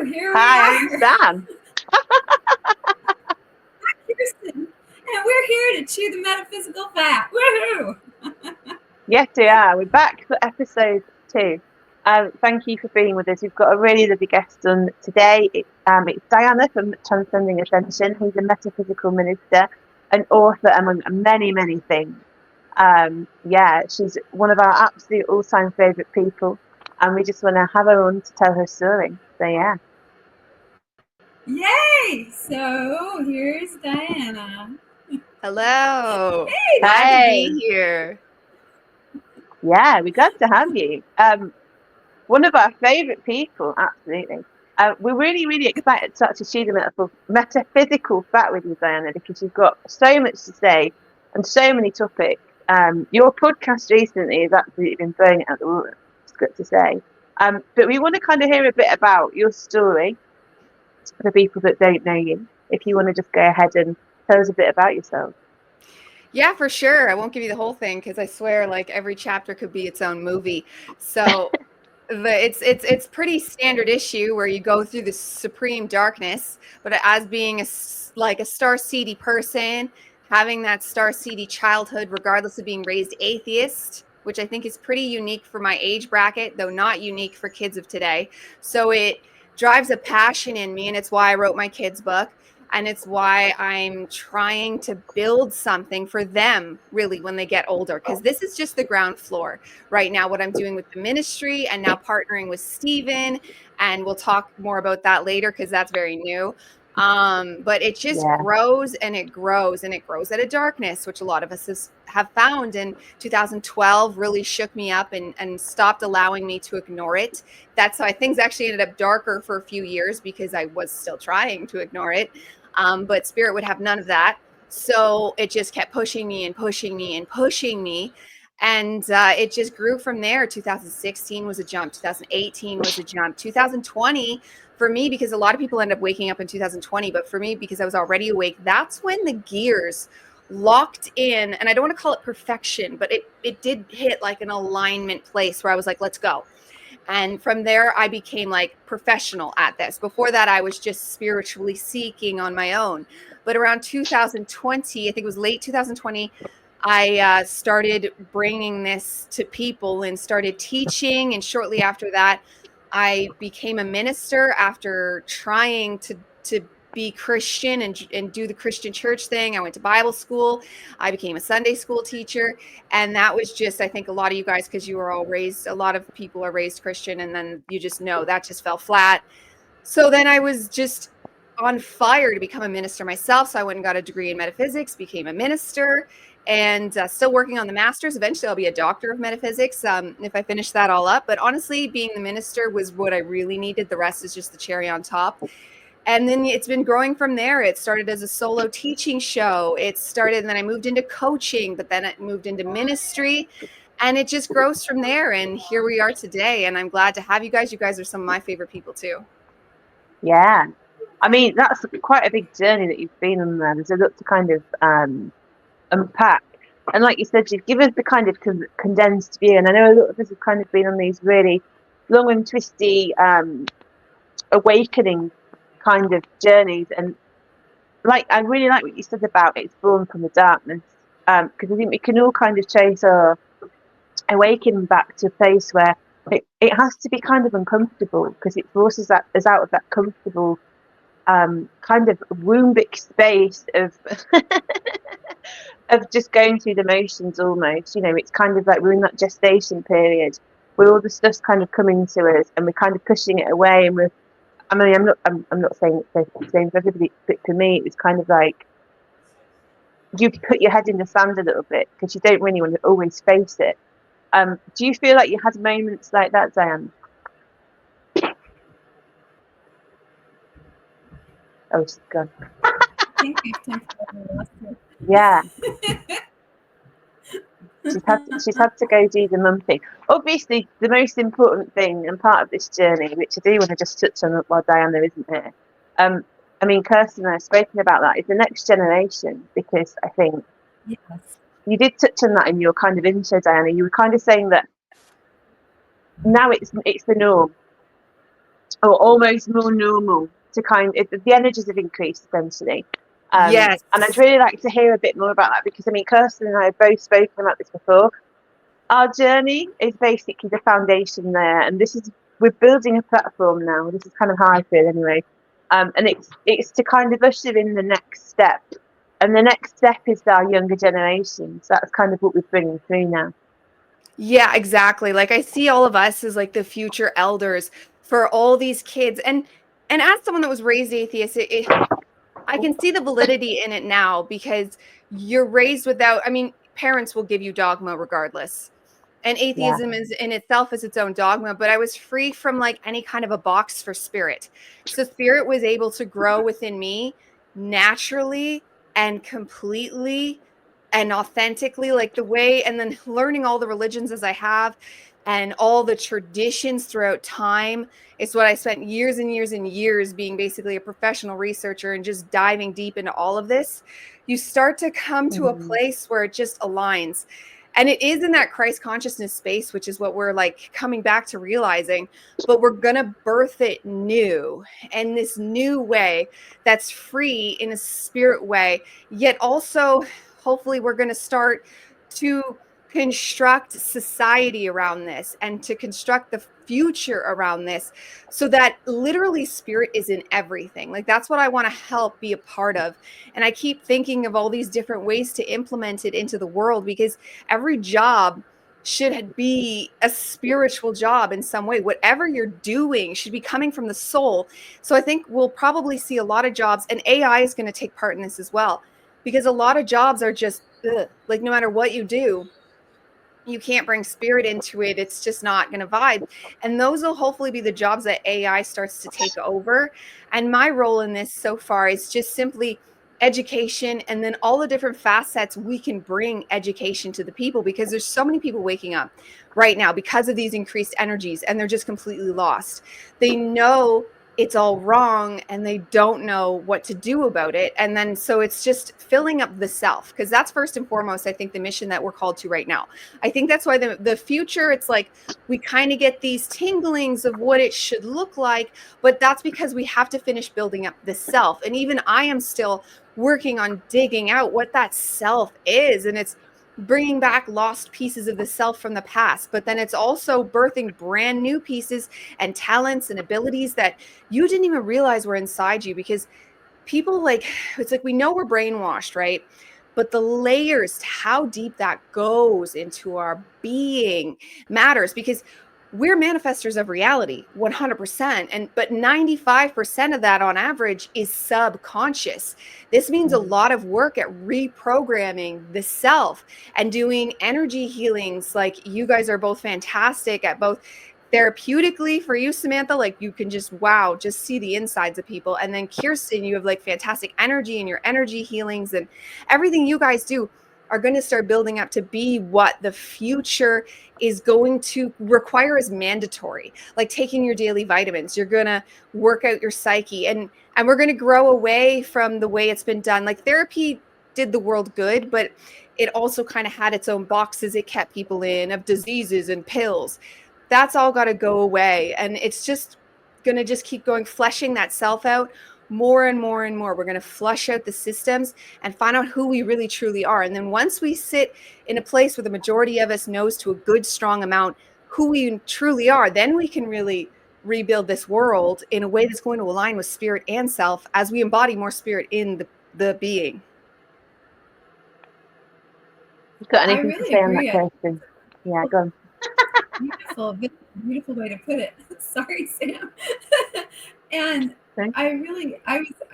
Here Hi, we I'm are. Sam. Kirsten, and we're here to chew the metaphysical fat. Woohoo! Yes, we are. We're back for episode 2. Thank you for being with us. We've got a really lovely guest on today. It's Dyanna from Transcending Ascension, who's a metaphysical minister, an author, among many, many things. She's one of our absolute all-time favourite people, and we just want to have her on to tell her story. So, yeah. Yay! So here's Dyanna. Hello. Hey, Glad to be here. Yeah, we're glad to have you. One of our favourite people, absolutely. We're really, really excited to actually share the metaphysical fat with you, Dyanna, because you've got so much to say and so many topics. Your podcast recently has absolutely been throwing it out the water, it's good to say. But we want to kind of hear a bit about your story for people that don't know you. If you want to just go ahead and tell us a bit about yourself. Yeah, for sure. I won't give you the whole thing because I swear like every chapter could be its own movie. So it's pretty standard issue where you go through the supreme darkness, but as being a star-seedy person, having that star-seedy childhood, regardless of being raised atheist, which I think is pretty unique for my age bracket, though not unique for kids of today. So it drives a passion in me, and it's why I wrote my kids' book. And it's why I'm trying to build something for them really when they get older, because this is just the ground floor right now, what I'm doing with the ministry and now partnering with Stephen. And we'll talk more about that later because that's very new. But it just grows and it grows and it grows at a darkness, which a lot of us have found. And 2012 really shook me up and stopped allowing me to ignore it. That's how things actually ended up darker for a few years because I was still trying to ignore it. But Spirit would have none of that. So it just kept pushing me and pushing me and pushing me. And it just grew from there. 2016 was a jump. 2018 was a jump. 2020 for me, because a lot of people end up waking up in 2020, but for me, because I was already awake, that's when the gears locked in. And I don't want to call it perfection, but it did hit like an alignment place where I was like, let's go. And from there, I became like professional at this. Before that, I was just spiritually seeking on my own. But around 2020, I think it was late 2020, I started bringing this to people and started teaching. And shortly after that, I became a minister after trying to be Christian and do the Christian church thing. I went to Bible school. I became a Sunday school teacher. And that was just, I think a lot of you guys, because you were all raised, a lot of people are raised Christian, and then you just know that just fell flat. So then I was just on fire to become a minister myself. So I went and got a degree in metaphysics, became a minister, and still working on the master's. Eventually I'll be a doctor of metaphysics if I finish that all up. But honestly, being the minister was what I really needed. The rest is just the cherry on top. And then it's been growing from there. It started as a solo teaching show. It started, and then I moved into coaching, but then it moved into ministry, and it just grows from there. And here we are today. And I'm glad to have you guys. You guys are some of my favorite people too. Yeah. I mean, that's quite a big journey that you've been on there. There's a lot to kind of unpack. And like you said, you've given the kind of condensed view. And I know a lot of us have kind of been on these really long and twisty awakening kind of journeys. And like, I really like what you said about it's born from the darkness. Because I think we can all kind of chase our awakening back to a place where it has to be kind of uncomfortable, because it forces us out of that comfortable kind of wombic space of of just going through the motions almost. You know, it's kind of like we're in that gestation period where all the stuff's kind of coming to us and we're kind of pushing it away. And I'm not saying it's the same for everybody, but for me it was kind of like you put your head in the sand a little bit because you don't really want to always face it. Do you feel like you had moments like that, Dyanna? Oh, she's gone. Yeah. She's had to go do the mum thing. Obviously, the most important thing and part of this journey, which I do want to just touch on while Dyanna isn't here. I mean, Kirsten and I have spoken about that, is the next generation, because I think you did touch on that in your kind of intro, Dyanna. You were kind of saying that now it's the norm or almost more normal to the energies have increased essentially. Yes. And I'd really like to hear a bit more about that, because I mean, Kirsten and I have both spoken about this before. Our journey is basically the foundation there, and we're building a platform now. This is kind of how I feel anyway. And it's to kind of usher in the next step, and the next step is our younger generation. So that's kind of what we're bringing through now. Yeah, exactly. Like I see all of us as like the future elders for all these kids. And as someone that was raised atheist, I can see the validity in it now, because you're raised without, I mean, parents will give you dogma regardless. And atheism is in itself is its own dogma, but I was free from like any kind of a box for spirit. So spirit was able to grow within me naturally and completely and authentically, like the way, and then learning all the religions as I have and all the traditions throughout time. It's what I spent years and years and years being basically a professional researcher and just diving deep into all of this. You start to come to a place where it just aligns. And it is in that Christ consciousness space, which is what we're like coming back to realizing, but we're going to birth it new, and this new way that's free in a spirit way, yet also hopefully we're going to start to construct society around this and to construct the future around this, so that literally spirit is in everything. Like that's what I want to help be a part of. And I keep thinking of all these different ways to implement it into the world, because every job should be a spiritual job in some way. Whatever you're doing should be coming from the soul. So I think we'll probably see a lot of jobs, and AI is going to take part in this as well, because a lot of jobs are just like no matter what you do, you can't bring spirit into it. It's just not going to vibe. And those will hopefully be the jobs that AI starts to take over. And my role in this so far is just simply education, and then all the different facets we can bring education to the people, because there's so many people waking up right now because of these increased energies, and they're just completely lost. They know it's all wrong and they don't know what to do about it. And then so it's just filling up the self, because that's first and foremost, I think, the mission that we're called to right now. I think that's why the future, it's like we kind of get these tinglings of what it should look like, but that's because we have to finish building up the self. And even I am still working on digging out what that self is, and it's bringing back lost pieces of the self from the past, but then it's also birthing brand new pieces and talents and abilities that you didn't even realize were inside you. Because people, like, it's like we know we're brainwashed, right? But the layers to how deep that goes into our being matters, because we're manifestors of reality 100%, and but 95% of that on average is subconscious. This means a lot of work at reprogramming the self and doing energy healings. Like you guys are both fantastic at both therapeutically. For you, Samantha, like you can just just see the insides of people. And then Kirsten, you have like fantastic energy, and your energy healings and everything you guys do are going to start building up to be what the future is going to require as mandatory, like taking your daily vitamins. You're going to work out your psyche, and we're going to grow away from the way it's been done. Like therapy did the world good, but it also kind of had its own boxes it kept people in of diseases and pills. That's all got to go away. And it's just going to just keep going, fleshing that self out more and more and more. We're going to flush out the systems and find out who we really truly are. And then once we sit in a place where the majority of us knows to a good, strong amount who we truly are, then we can really rebuild this world in a way that's going to align with spirit and self as we embody more spirit in the being. You've got anything to say on that, Kirsten? Yeah, go on. Beautiful way to put it. Sorry, Sam. And I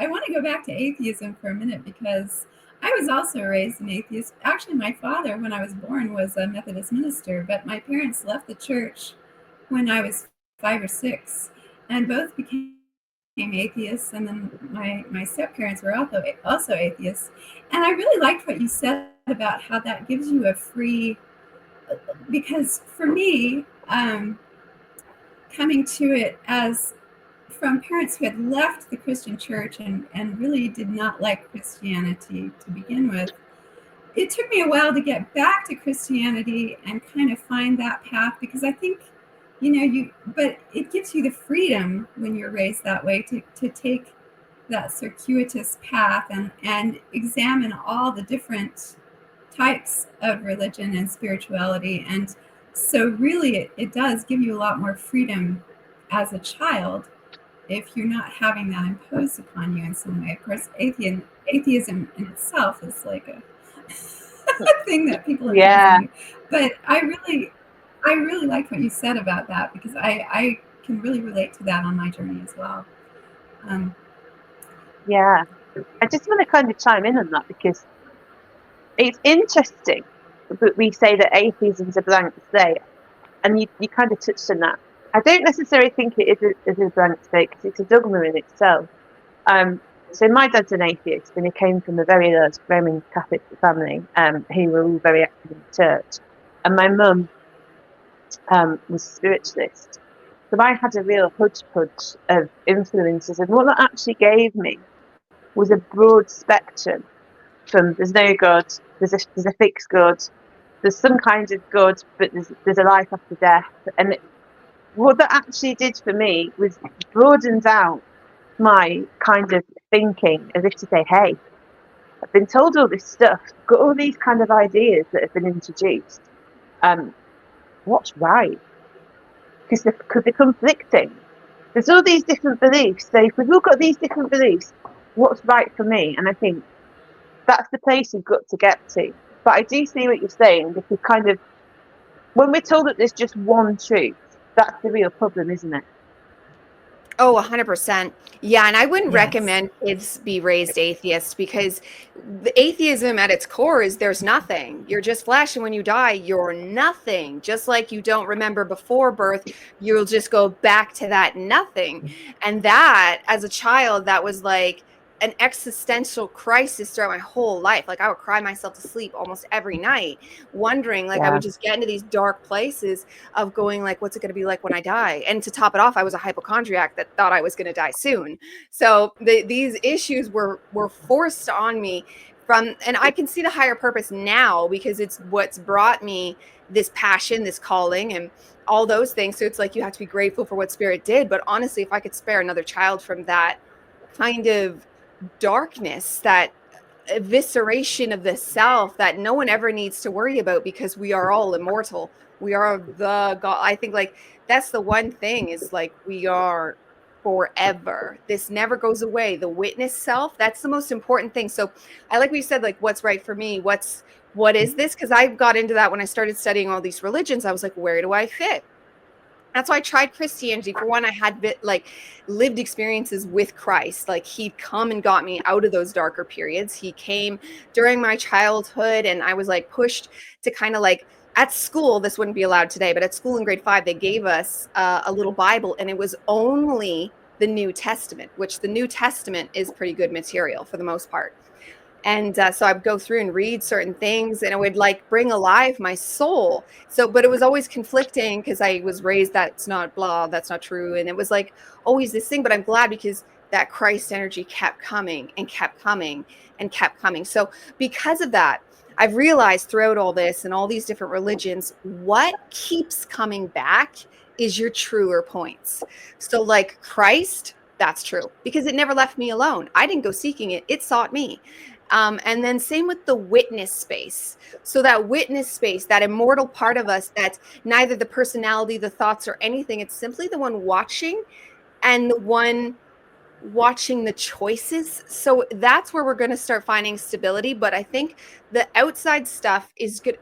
want to go back to atheism for a minute, because I was also raised an atheist. Actually, my father, when I was born, was a Methodist minister, but my parents left the church when I was 5 or 6, and both became atheists. And then my step-parents were also atheists. And I really liked what you said about how that gives you a free, because for me, coming to it as from parents who had left the Christian church and really did not like Christianity to begin with, it took me a while to get back to Christianity and kind of find that path, because I think but it gives you the freedom when you're raised that way to take that circuitous path and examine all the different types of religion and spirituality. And so really it does give you a lot more freedom as a child if you're not having that imposed upon you in some way. Of course, atheism in itself is like a thing that people are using. But I really like what you said about that, because I can really relate to that on my journey as well. I just want to kind of chime in on that, because it's interesting that we say that atheism is a blank slate, and you kind of touched on that. I don't necessarily think it is a blank slate, because it's a dogma in itself. So my dad's an atheist, and he came from a very large Roman Catholic family who were all very active in the church. And my mum was a spiritualist. So I had a real hodgepodge of influences, and what that actually gave me was a broad spectrum from there's no God, there's a fixed God, there's some kind of God, but there's a life after death. And what that actually did for me was broadened out my kind of thinking, as if to say, hey, I've been told all this stuff, got all these kind of ideas that have been introduced. What's right? Because they're conflicting. There's all these different beliefs. So if we've all got these different beliefs, what's right for me? And I think that's the place you've got to get to. But I do see what you're saying, because kind of when we're told that there's just one truth, that's the real problem, isn't it? Oh, 100%. Yeah. And I wouldn't recommend kids be raised atheists, because the atheism at its core is there's nothing. You're just flesh. And when you die, you're nothing. Just like you don't remember before birth, you'll just go back to that nothing. And that, as a child, that was like an existential crisis throughout my whole life. Like I would cry myself to sleep almost every night, wondering, like I would just get into these dark places of going like, what's it going to be like when I die? And to top it off, I was a hypochondriac that thought I was going to die soon. So these issues were forced on me and I can see the higher purpose now, because it's what's brought me this passion, this calling, and all those things. So it's like, you have to be grateful for what Spirit did. But honestly, if I could spare another child from that kind of darkness, that evisceration of the self that no one ever needs to worry about, because we are all immortal. We are the God. I think like that's the one thing, is like we are forever. This never goes away. The witness self, that's the most important thing. So I like what you said, like what's right for me? What is this? Because I got into that when I started studying all these religions. I was like, where do I fit? That's why I tried Christianity. For one, I had lived experiences with Christ. Like he'd come and got me out of those darker periods. He came during my childhood, and I was like pushed to kind of like, at school, this wouldn't be allowed today, but at school in grade 5, they gave us a little Bible, and it was only the New Testament, which the New Testament is pretty good material for the most part. And so I'd go through and read certain things, and it would like bring alive my soul. So, but it was always conflicting, because I was raised, that's not true. And it was like always this thing, but I'm glad, because that Christ energy kept coming and kept coming and kept coming. So because of that, I've realized throughout all this and all these different religions, what keeps coming back is your truer points. So like Christ, that's true, because it never left me alone. I didn't go seeking it. It sought me. And then same with the witness space. So that witness space, that immortal part of us, that's neither the personality, the thoughts, or anything. It's simply the one watching, and the one watching the choices. So that's where we're going to start finding stability. But I think the outside stuff is good.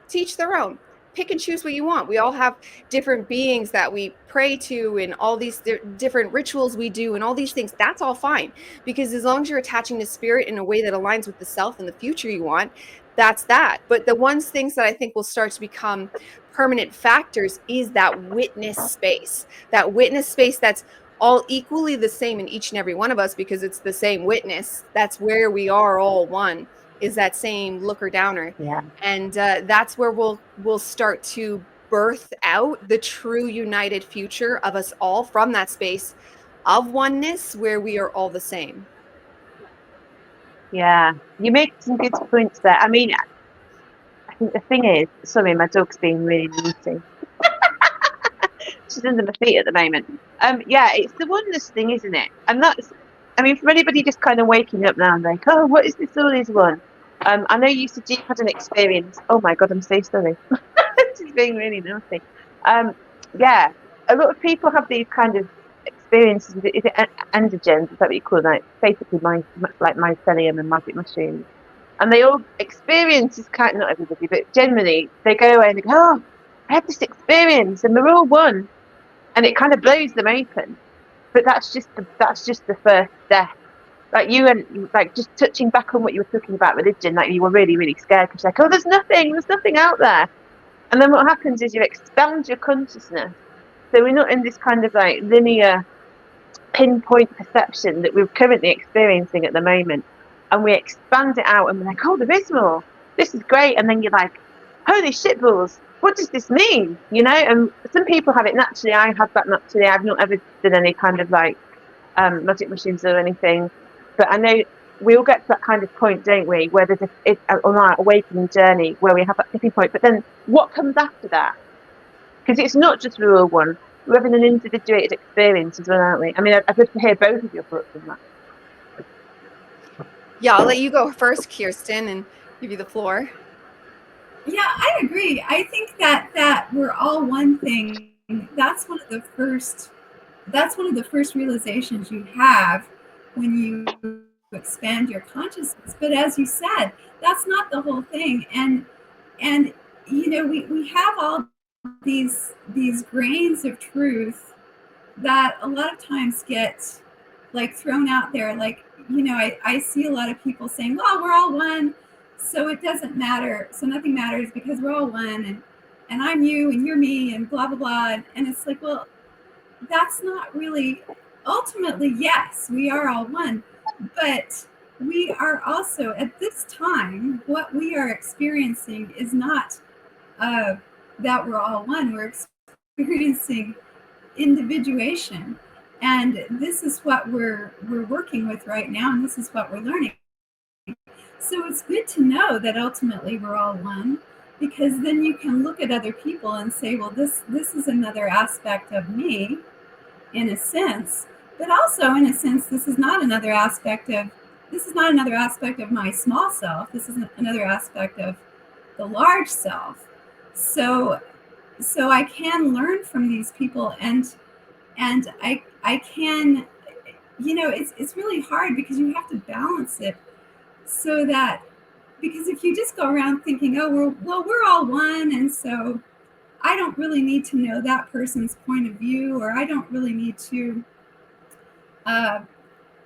Teach their own. Pick and choose what you want. We all have different beings that we pray to, and all these different rituals we do, and all these things. That's all fine, because as long as you're attaching to Spirit in a way that aligns with the self and the future you want, that's that. But the things that I think will start to become permanent factors is that witness space. That witness space that's all equally the same in each and every one of us, because it's the same witness. That's where we are all one. Is that same looker downer. And that's where we'll start to birth out the true united future of us all, from that space of oneness where we are all the same. Yeah, you make some good points there. I mean, I think the thing is, sorry, my dog's being really naughty. She's under my feet at the moment. Yeah, it's the oneness thing, isn't it? And that's, I mean, for anybody just kind of waking up now and like, oh, what is this all is one? I know you said you had an experience. Oh my God, I'm so sorry. She's being really naughty. Yeah, a lot of people have these kind of experiences. Is it endogens? Is that what you call it? Basically, like mycelium and magic mushrooms. And they all experience this kind, not everybody, but generally they go away and they go, oh, I had this experience and we're all one. And it kind of blows them open. But that's just the first step. Like you and like just touching back on what you were talking about religion, like you were really, really scared because like, oh, there's nothing out there. And then what happens is you expand your consciousness. So we're not in this kind of like linear pinpoint perception that we're currently experiencing at the moment. And we expand it out and we're like, oh, there is more. This is great. And then you're like, holy shitballs, what does this mean? You know, and some people have it naturally. I have that naturally. I've not ever done any kind of like magic mushrooms or anything. But I know we all get to that kind of point, don't we, where there's on our awakening journey where we have that tipping point. But then what comes after that? Because it's not just we're all one. We're having an individuated experience as well, aren't we? I mean, I'd love to hear both of your thoughts on that. Yeah, I'll let you go first, Kirsten, and give you the floor. Yeah, I agree. I think that we're all one thing. That's one of the first realizations you have when you expand your consciousness. But as you said, that's not the whole thing. And you know, we have all these grains of truth that a lot of times get like thrown out there. Like, you know, I see a lot of people saying, well, we're all one, so it doesn't matter, so nothing matters because we're all one, and I'm you and you're me and blah blah blah. And it's like, well, that's not really, ultimately, yes, we are all one, but we are also at this time, what we are experiencing is not that we're all one. We're experiencing individuation, and this is what we're working with right now, and this is what we're learning. So it's good to know that ultimately we're all one, because then you can look at other people and say, well, this is another aspect of me, in a sense, but also in a sense, this is not another aspect of my small self. This is another aspect of the large self. So I can learn from these people, and I can, you know, it's really hard because you have to balance it so that, because if you just go around thinking, oh, we're all one, and so I don't really need to know that person's point of view, or I don't really need to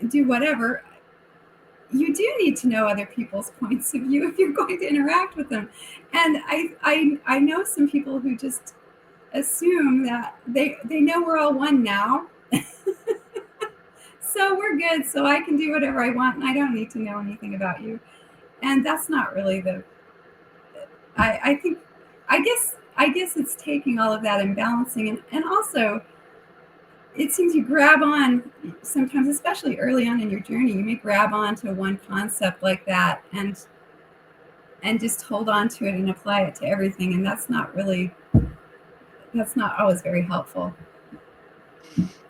do whatever. You do need to know other people's points of view if you're going to interact with them. And I know some people who just assume that they know we're all one now. So we're good, so I can do whatever I want and I don't need to know anything about you. And that's not really I guess it's taking all of that and balancing, and also it seems you grab on sometimes, especially early on in your journey, you may grab on to one concept like that and just hold on to it and apply it to everything, and that's not always very helpful.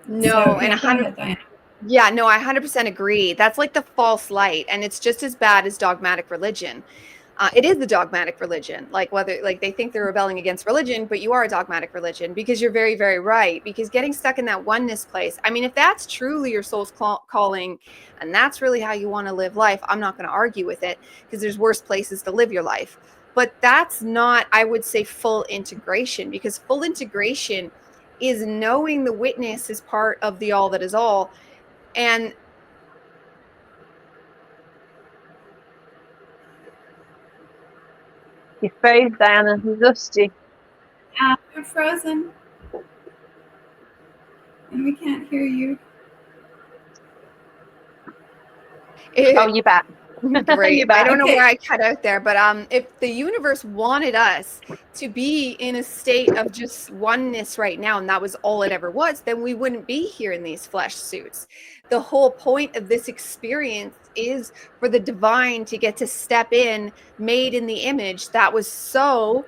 No, so, and 100. Yeah, no, I 100% agree. That's like the false light, and it's just as bad as dogmatic religion. It is the dogmatic religion, like whether like they think they're rebelling against religion, but you are a dogmatic religion, because you're very, very right. Because getting stuck in that oneness place, I mean, if that's truly your soul's calling and that's really how you want to live life, I'm not going to argue with it, because there's worse places to live your life. But that's not, I would say, full integration, because full integration is knowing the witness is part of the all that is all. And you froze, Dyanna. We lost you. Yeah, you're frozen. And we can't hear you. Oh, you're back. Great. You're back. I don't know where I cut out there, but if the universe wanted us to be in a state of just oneness right now, and that was all it ever was, then we wouldn't be here in these flesh suits. The whole point of this experience is for the divine to get to step in, made in the image that was so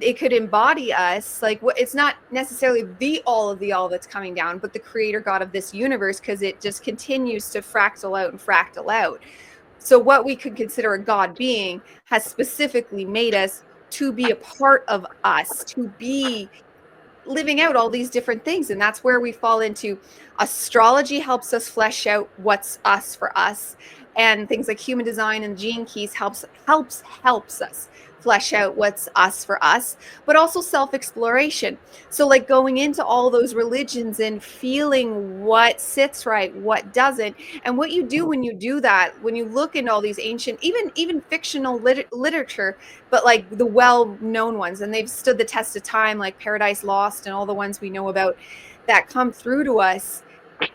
it could embody us. Like, it's not necessarily the all that's coming down, but the creator God of this universe, because it just continues to fractal out and fractal out. So what we could consider a God being has specifically made us to be a part of us, to be living out all these different things. And that's where we fall into astrology. Helps us flesh out what's us for us, and things like human design and gene keys helps us flesh out what's us for us, but also self-exploration. So like going into all those religions and feeling what sits right, what doesn't. And what you do when you do that, when you look into all these ancient, even fictional literature, but like the well-known ones, and they've stood the test of time, like Paradise Lost and all the ones we know about that come through to us,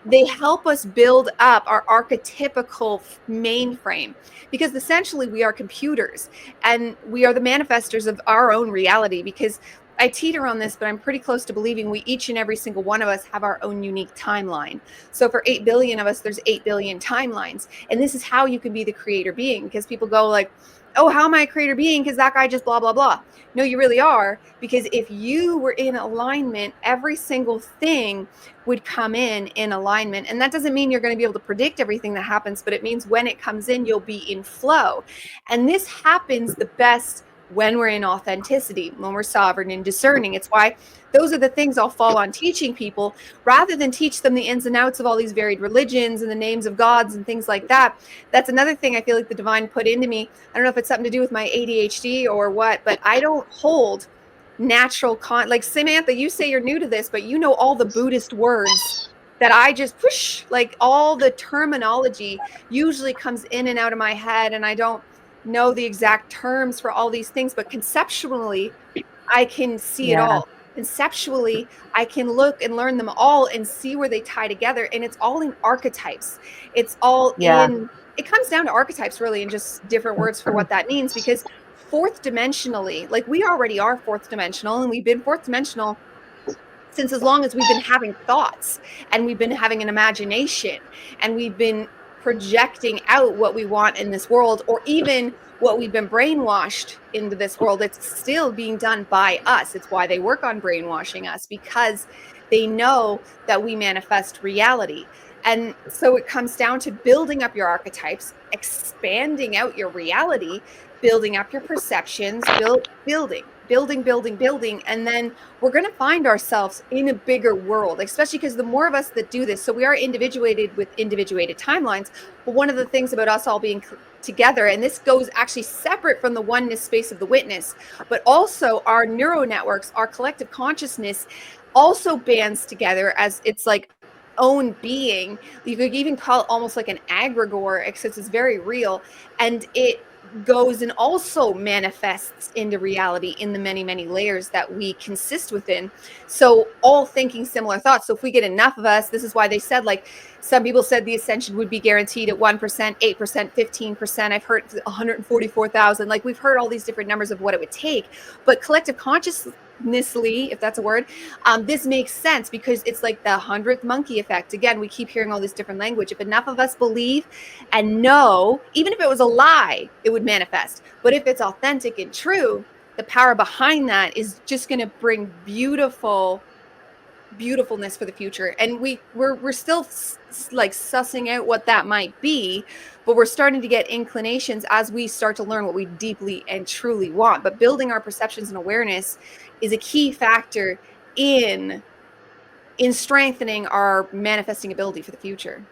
they help us build up our archetypical mainframe, because essentially we are computers and we are the manifestors of our own reality. Because I teeter on this, but I'm pretty close to believing we each and every single one of us have our own unique timeline. So for 8 billion of us, there's 8 billion timelines. And this is how you can be the creator being, because people go like, oh, how am I a creator being? Because that guy just blah, blah, blah. No, you really are. Because if you were in alignment, every single thing would come in alignment. And that doesn't mean you're going to be able to predict everything that happens, but it means when it comes in, you'll be in flow. And this happens the best when we're in authenticity, when we're sovereign and discerning. It's why those are the things I'll fall on teaching people, rather than teach them the ins and outs of all these varied religions and the names of gods and things like that. That's another thing I feel like the divine put into me. I don't know if it's something to do with my ADHD or what, but I don't hold natural like Samantha, you say you're new to this, but you know all the Buddhist words that I just push, like all the terminology usually comes in and out of my head, and I don't know the exact terms for all these things, but conceptually I can see it all. Conceptually I can look and learn them all and see where they tie together, and it's all in archetypes. It's all in, it comes down to archetypes really, and just different words for what that means. Because fourth dimensionally, like we already are fourth dimensional, and we've been fourth dimensional since as long as we've been having thoughts, and we've been having an imagination, and we've been projecting out what we want in this world, or even what we've been brainwashed into this world. It's still being done by us. It's why they work on brainwashing us, because they know that we manifest reality. And so it comes down to building up your archetypes, expanding out your reality, building up your perceptions, building. And then we're going to find ourselves in a bigger world, especially because the more of us that do this, so we are individuated with individuated timelines. But one of the things about us all being together, and this goes actually separate from the oneness space of the witness, but also our neural networks, our collective consciousness also bands together as it's like own being. You could even call it almost like an egregore, except it's very real, and it goes and also manifests into reality in the many, many layers that we consist within. So all thinking similar thoughts. So if we get enough of us, this is why they said, like, some people said the ascension would be guaranteed at 1%, 8%, 15%. I've heard 144,000. Like, we've heard all these different numbers of what it would take, but collective consciousnessly, if that's a word, this makes sense, because it's like the 100th monkey effect. Again, we keep hearing all this different language. If enough of us believe and know, even if it was a lie, it would manifest. But if it's authentic and true, the power behind that is just going to bring beautifulness for the future. And we're still like sussing out what that might be, but we're starting to get inclinations as we start to learn what we deeply and truly want. But building our perceptions and awareness is a key factor in strengthening our manifesting ability for the future.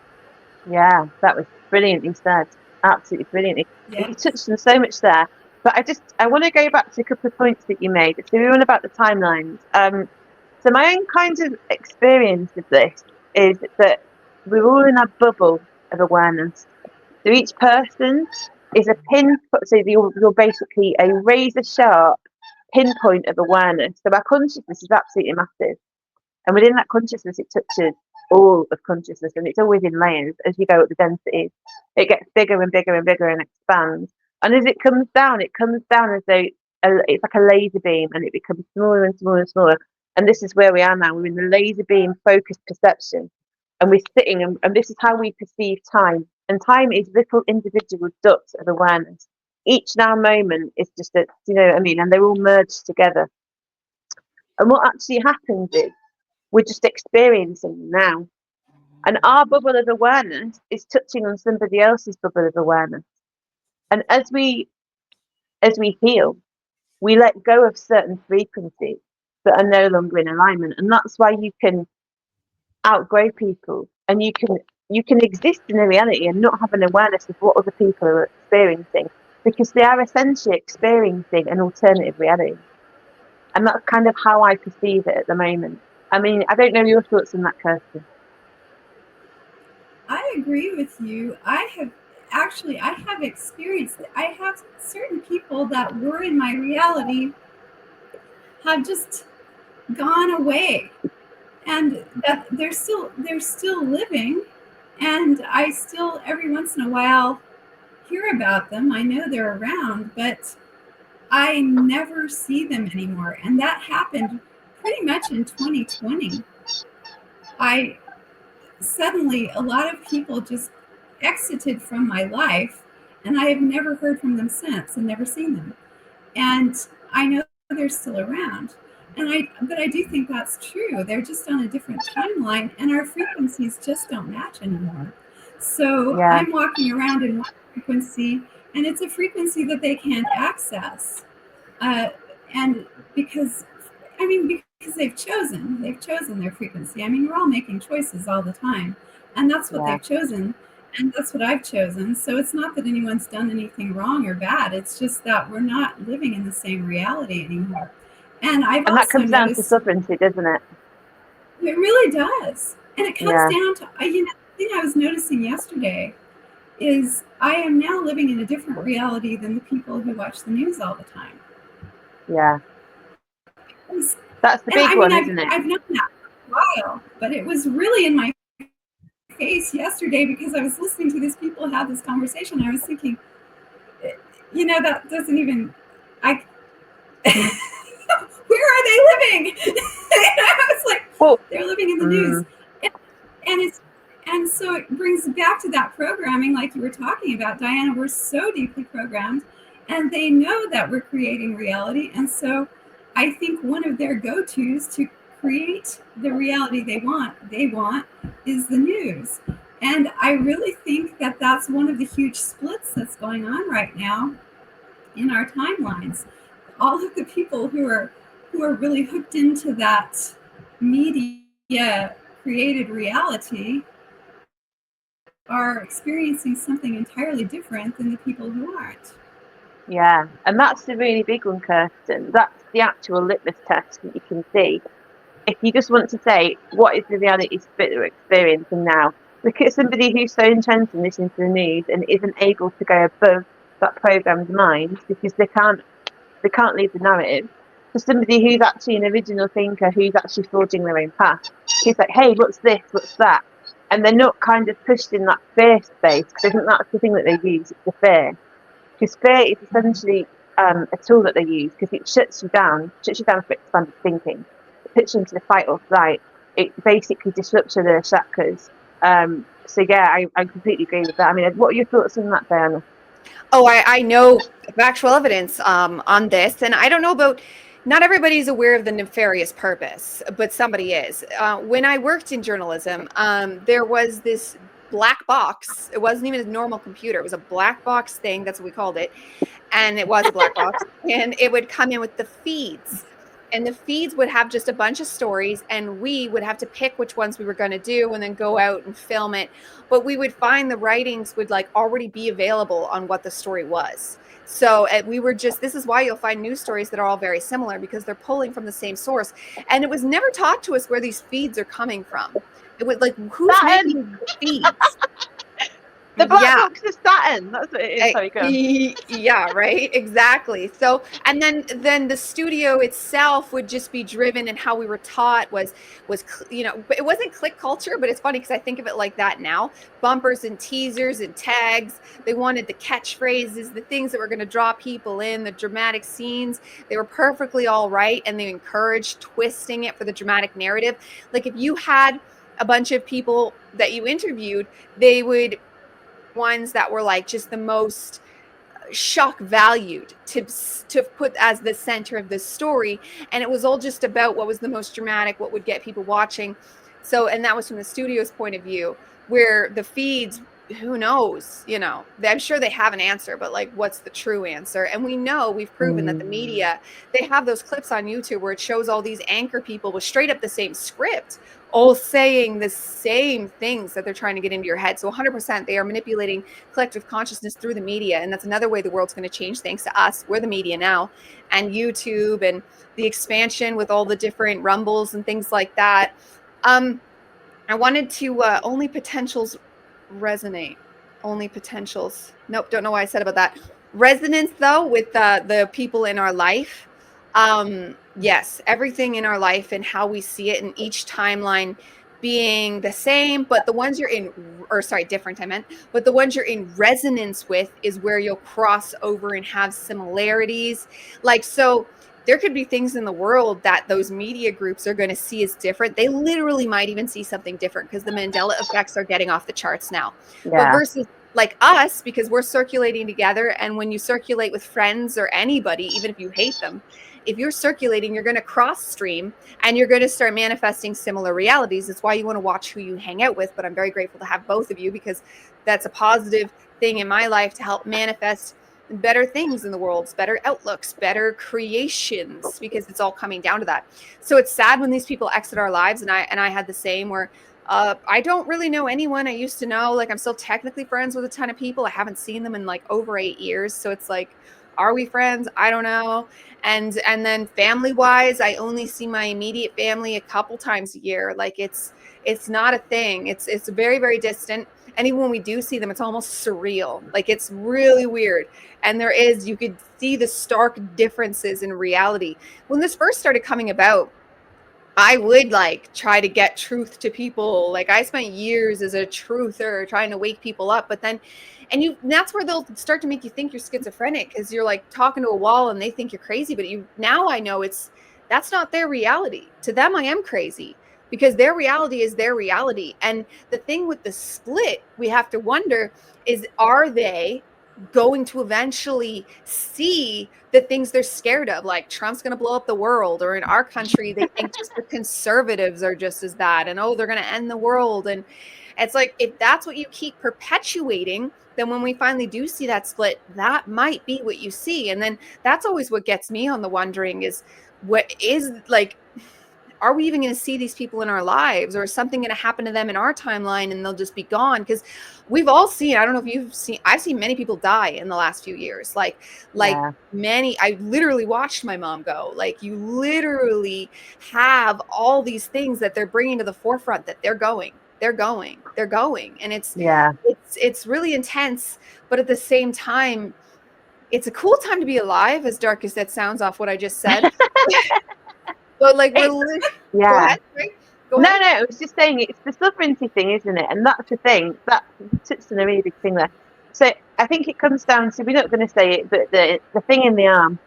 Yeah, that was brilliantly said. Absolutely brilliantly. You touched on so much there, but I want to go back to a couple of points that you made. So we were on about the timelines. So my own kind of experience of this is that we're all in a bubble of awareness. So each person is a so you're basically a razor sharp pinpoint of awareness. So our consciousness is absolutely massive. And within that consciousness, it touches all of consciousness, and it's always in layers. As you go up the densities, it gets bigger and bigger and bigger and expands. And as it comes down as though it's like a laser beam, and it becomes smaller and smaller and smaller. And this is where we are now. We're in the laser beam focused perception, and we're sitting, and this is how we perceive time. And time is little individual dots of awareness. Each now moment is just you know what I mean, and they're all merged together. And what actually happens is we're just experiencing now. And our bubble of awareness is touching on somebody else's bubble of awareness. And as we heal, we let go of certain frequencies that are no longer in alignment. And that's why you can outgrow people, and you can exist in a reality and not have an awareness of what other people are experiencing, because they are essentially experiencing an alternative reality. And that's kind of how I perceive it at the moment. I mean, I don't know your thoughts on that, Kirsten. I agree with you. I have experienced, I have certain people that were in my reality have just gone away, and that they're still living, and I still every once in a while hear about them. I know they're around, but I never see them anymore. And that happened pretty much in 2020. Suddenly a lot of people just exited from my life, and I have never heard from them since and never seen them. And I know they're still around. But I do think that's true. They're just on a different timeline, and our frequencies just don't match anymore. So yeah. I'm walking around in one frequency, and it's a frequency that they can't access. And because they've chosen their frequency. I mean, we're all making choices all the time, and that's what they've chosen, and that's what I've chosen. So it's not that anyone's done anything wrong or bad. It's just that we're not living in the same reality anymore. And that comes down to sovereignty, doesn't it? It really does. And it comes down to, the thing I was noticing yesterday is I am now living in a different reality than the people who watch the news all the time. Yeah. That's the big one, isn't it? I've known that for a while, but it was really in my face yesterday because I was listening to these people have this conversation. I was thinking, that doesn't even, where are they living? I was like, they're living in the news. And so it brings back to that programming like you were talking about, Dyanna. We're so deeply programmed, and they know that we're creating reality. And so I think one of their go-tos to create the reality they want is the news. And I really think that that's one of the huge splits that's going on right now in our timelines. All of the people who are really hooked into that media created reality are experiencing something entirely different than the people who aren't. Yeah, and that's the really big one, Kirsten. That's the actual litmus test that you can see. If you just want to say, what is the reality split that we're experiencing now? Look at somebody who's so entrenched in listening to the news and isn't able to go above that programmed mind because they can't leave the narrative. For somebody who's actually an original thinker, who's actually forging their own path, who's like, hey, what's this, what's that? And they're not kind of pushed in that fear space, because I think that's the thing that they use, it's the fear. Because fear is essentially a tool that they use, because it shuts you down for expanded thinking. It puts you into the fight or flight. It basically disrupts your chakras. So yeah, I completely agree with that. I mean, what are your thoughts on that, Dyanna? Oh, I know factual evidence on this, and I don't know about, not everybody's aware of the nefarious purpose, but somebody is. When I worked in journalism, there was this black box. It wasn't even a normal computer. It was a black box thing. That's what we called it. And it was a black box. And it would come in with the feeds. And the feeds would have just a bunch of stories, and we would have to pick which ones we were going to do and then go out and film it. But we would find the writings would already be available on what the story was. So we were this is why you'll find news stories that are all very similar, because they're pulling from the same source. And it was never taught to us where these feeds are coming from. It was who's making the feeds? The black box is Saturn. That's what it is. Sorry, go. Yeah, right. Exactly. So, and then the studio itself would just be driven, and how we were taught was it wasn't click culture, but it's funny because I think of it like that now. Bumpers and teasers and tags. They wanted the catchphrases, the things that were going to draw people in, the dramatic scenes. They were perfectly all right, and they encouraged twisting it for the dramatic narrative. Like if you had a bunch of people that you interviewed, they would ones that were just the most shock valued to put as the center of this story, and it was all just about what was the most dramatic, what would get people watching. So, and that was from the studio's point of view, where the feeds, who knows, you know, I'm sure they have an answer, but like, what's the true answer? And we know, we've proven that the media, they have those clips on YouTube where it shows all these anchor people with straight up the same script, all saying the same things that they're trying to get into your head. So 100% they are manipulating collective consciousness through the media. And that's another way the world's going to change, thanks to us. We're the media now, and YouTube and the expansion with all the different rumbles and things like that. I wanted to only potentials resonate. Only potentials. Nope, don't know why I said about that. Resonance, though, with the people in our life. Yes, everything in our life and how we see it, in each timeline being the same, but the ones you're in, or sorry, different, I meant, but the ones you're in resonance with is where you'll cross over and have similarities. Like, so there could be things in the world that those media groups are going to see as different. They literally might even see something different because the Mandela effects are getting off the charts now. Yeah. But versus like us, because we're circulating together, and when you circulate with friends or anybody, even if you hate them, if you're circulating, you're going to cross stream and you're going to start manifesting similar realities. That's why you want to watch who you hang out with. But I'm very grateful to have both of you, because that's a positive thing in my life to help manifest better things in the world, better outlooks, better creations, because it's all coming down to that. So it's sad when these people exit our lives. And I had the same, where I don't really know anyone I used to know. Like, I'm still technically friends with a ton of people. I haven't seen them in like over 8 years. So it's like, are we friends? I don't know. And then family wise, I only see my immediate family a couple times a year. Like, it's not a thing. It's very, very distant. And even when we do see them, it's almost surreal. Like, it's really weird. And you could see the stark differences in reality. When this first started coming about, I would like try to get truth to people. Like, I spent years as a truther trying to wake people up, but then, that's where they'll start to make you think you're schizophrenic, because you're like talking to a wall and they think you're crazy. But now I know that's not their reality. To them, I am crazy, because their reality is their reality. And the thing with the split, we have to wonder is, are they going to eventually see the things they're scared of, like Trump's going to blow up the world, or in our country they think just the conservatives are just as bad, and they're going to end the world. And it's like, if that's what you keep perpetuating, then when we finally do see that split, that might be what you see. And then that's always what gets me on the wondering is, what is, like, are we even going to see these people in our lives, or is something going to happen to them in our timeline and they'll just be gone? Because we've all seen, I don't know if you've seen, I've seen many people die in the last few years. Like many, I literally watched my mom go. Like, you literally have all these things that they're bringing to the forefront, that they're going. And it's really intense. But at the same time, it's a cool time to be alive, as dark as that sounds off what I just said. But like, go ahead. No, I was just saying, it's the sovereignty thing, isn't it? And that's the thing, that touched on a really big thing there. So I think it comes down to, we're not going to say it, but the thing in the arm,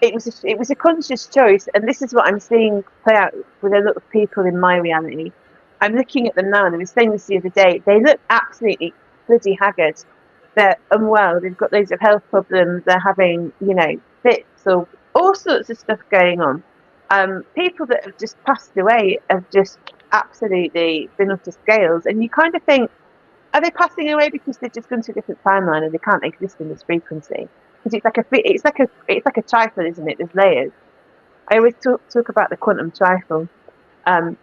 it was a conscious choice. And this is what I'm seeing play out with a lot of people in my reality. I'm looking at them now, and I was saying this the other day, they look absolutely bloody haggard. They're unwell, they've got loads of health problems, they're having, fits, or all sorts of stuff going on. People that have just passed away have just absolutely been off the scales, and you kind of think, are they passing away because they've just gone to a different timeline and they can't exist in this frequency? Because it's like a trifle, isn't it? There's layers. I always talk about the quantum trifle. And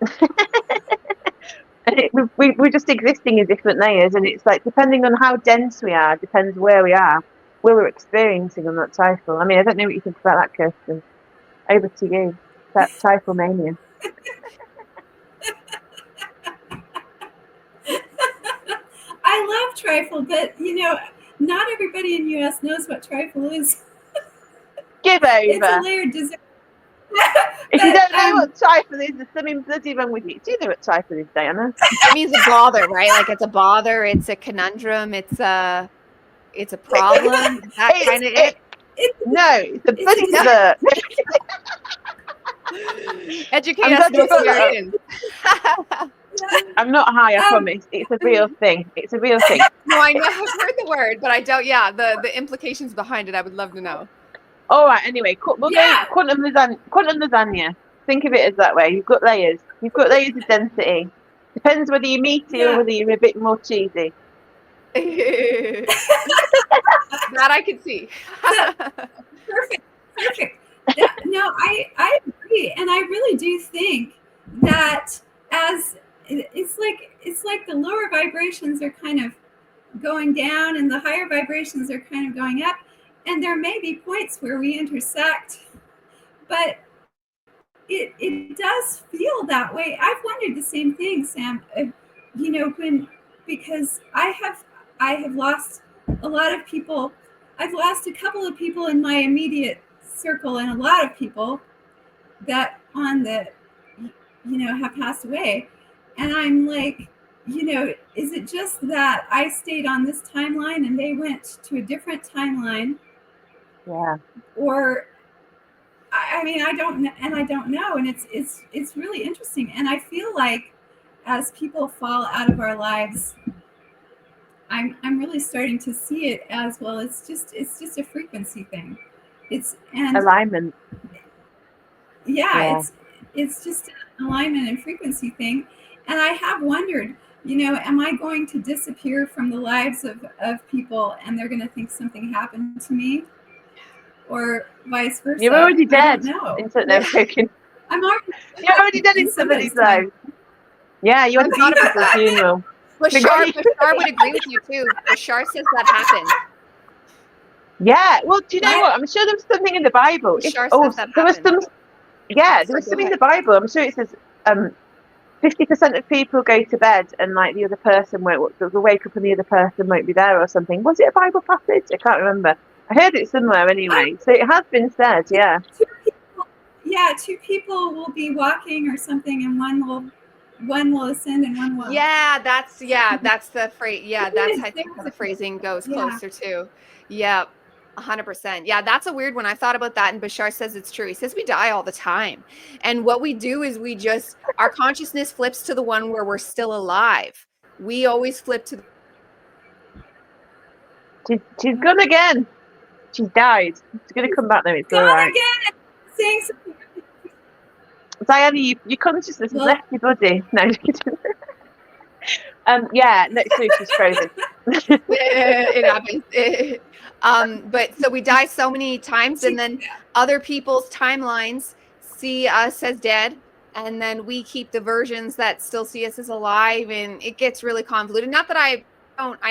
we're just existing in different layers, and it's like, depending on how dense we are, depends where we are, where we're experiencing on that trifle. I mean, I don't know what you think about that, Kirsten. Over to you, that trifle mania. I love trifle, but not everybody in the US knows what trifle is. Give over. It's a layered design. If you don't know what trifle is, there's something bloody wrong with you. Do you know what trifle is, Dyanna? It means a bother, right? Like, it's a bother, it's a conundrum, it's a problem. Is that kind of it? No, it's a bloody dessert. Educate us, North Americans. I'm not high, I promise. It's a real thing. It's a real thing. No, I know. I've heard the word, but I don't. Yeah, the implications behind it, I would love to know. All right. Anyway, we'll go quantum lasagna. Think of it as that way. You've got layers. You've got layers of density. Depends whether you're meaty or whether you're a bit more cheesy. That I can see. Perfect. No, I agree, and I really do think that as it's like the lower vibrations are kind of going down and the higher vibrations are kind of going up, and there may be points where we intersect, but it does feel that way. I've wondered the same thing, Sam. Because I have lost a lot of people. I've lost a couple of people in my immediate circle, and a lot of people that have passed away. And I'm like, is it just that I stayed on this timeline and they went to a different timeline? Yeah. Or I don't know, and it's really interesting. And I feel like as people fall out of our lives, I'm really starting to see it as well. It's just a frequency thing. It's alignment. Yeah. It's just an alignment and frequency thing. And I have wondered, am I going to disappear from the lives of people and they're going to think something happened to me? Or vice versa? You're already dead. No. You're already dead in somebody's life. Yeah, you went to the funeral. Bashar would agree with you too. Bashar says that happened. Yeah, well, do you know what? I'm sure there was something in the Bible. There was something in the Bible. I'm sure it says 50% of people go to bed and like the other person won't. They'll wake up and the other person won't be there or something. Was it a Bible passage? I can't remember. I heard it somewhere anyway. So it has been said. Yeah. Two people will be walking or something, and one will ascend and one will. Yeah, that's the phrase. Yeah, that's I think the phrasing goes closer to. Yeah, 100%. Yeah, that's a weird one. I thought about that, and Bashar says it's true. He says we die all the time, and what we do is our consciousness flips to the one where we're still alive. We always flip to. She's gone again. She's died. She's going to come back though. It's all right. Again. Saying something. Dyanna, your consciousness has left your body. No, next week she's frozen. It happens. But so we die so many times, and then other people's timelines see us as dead, and then we keep the versions that still see us as alive, and it gets really convoluted. Not that I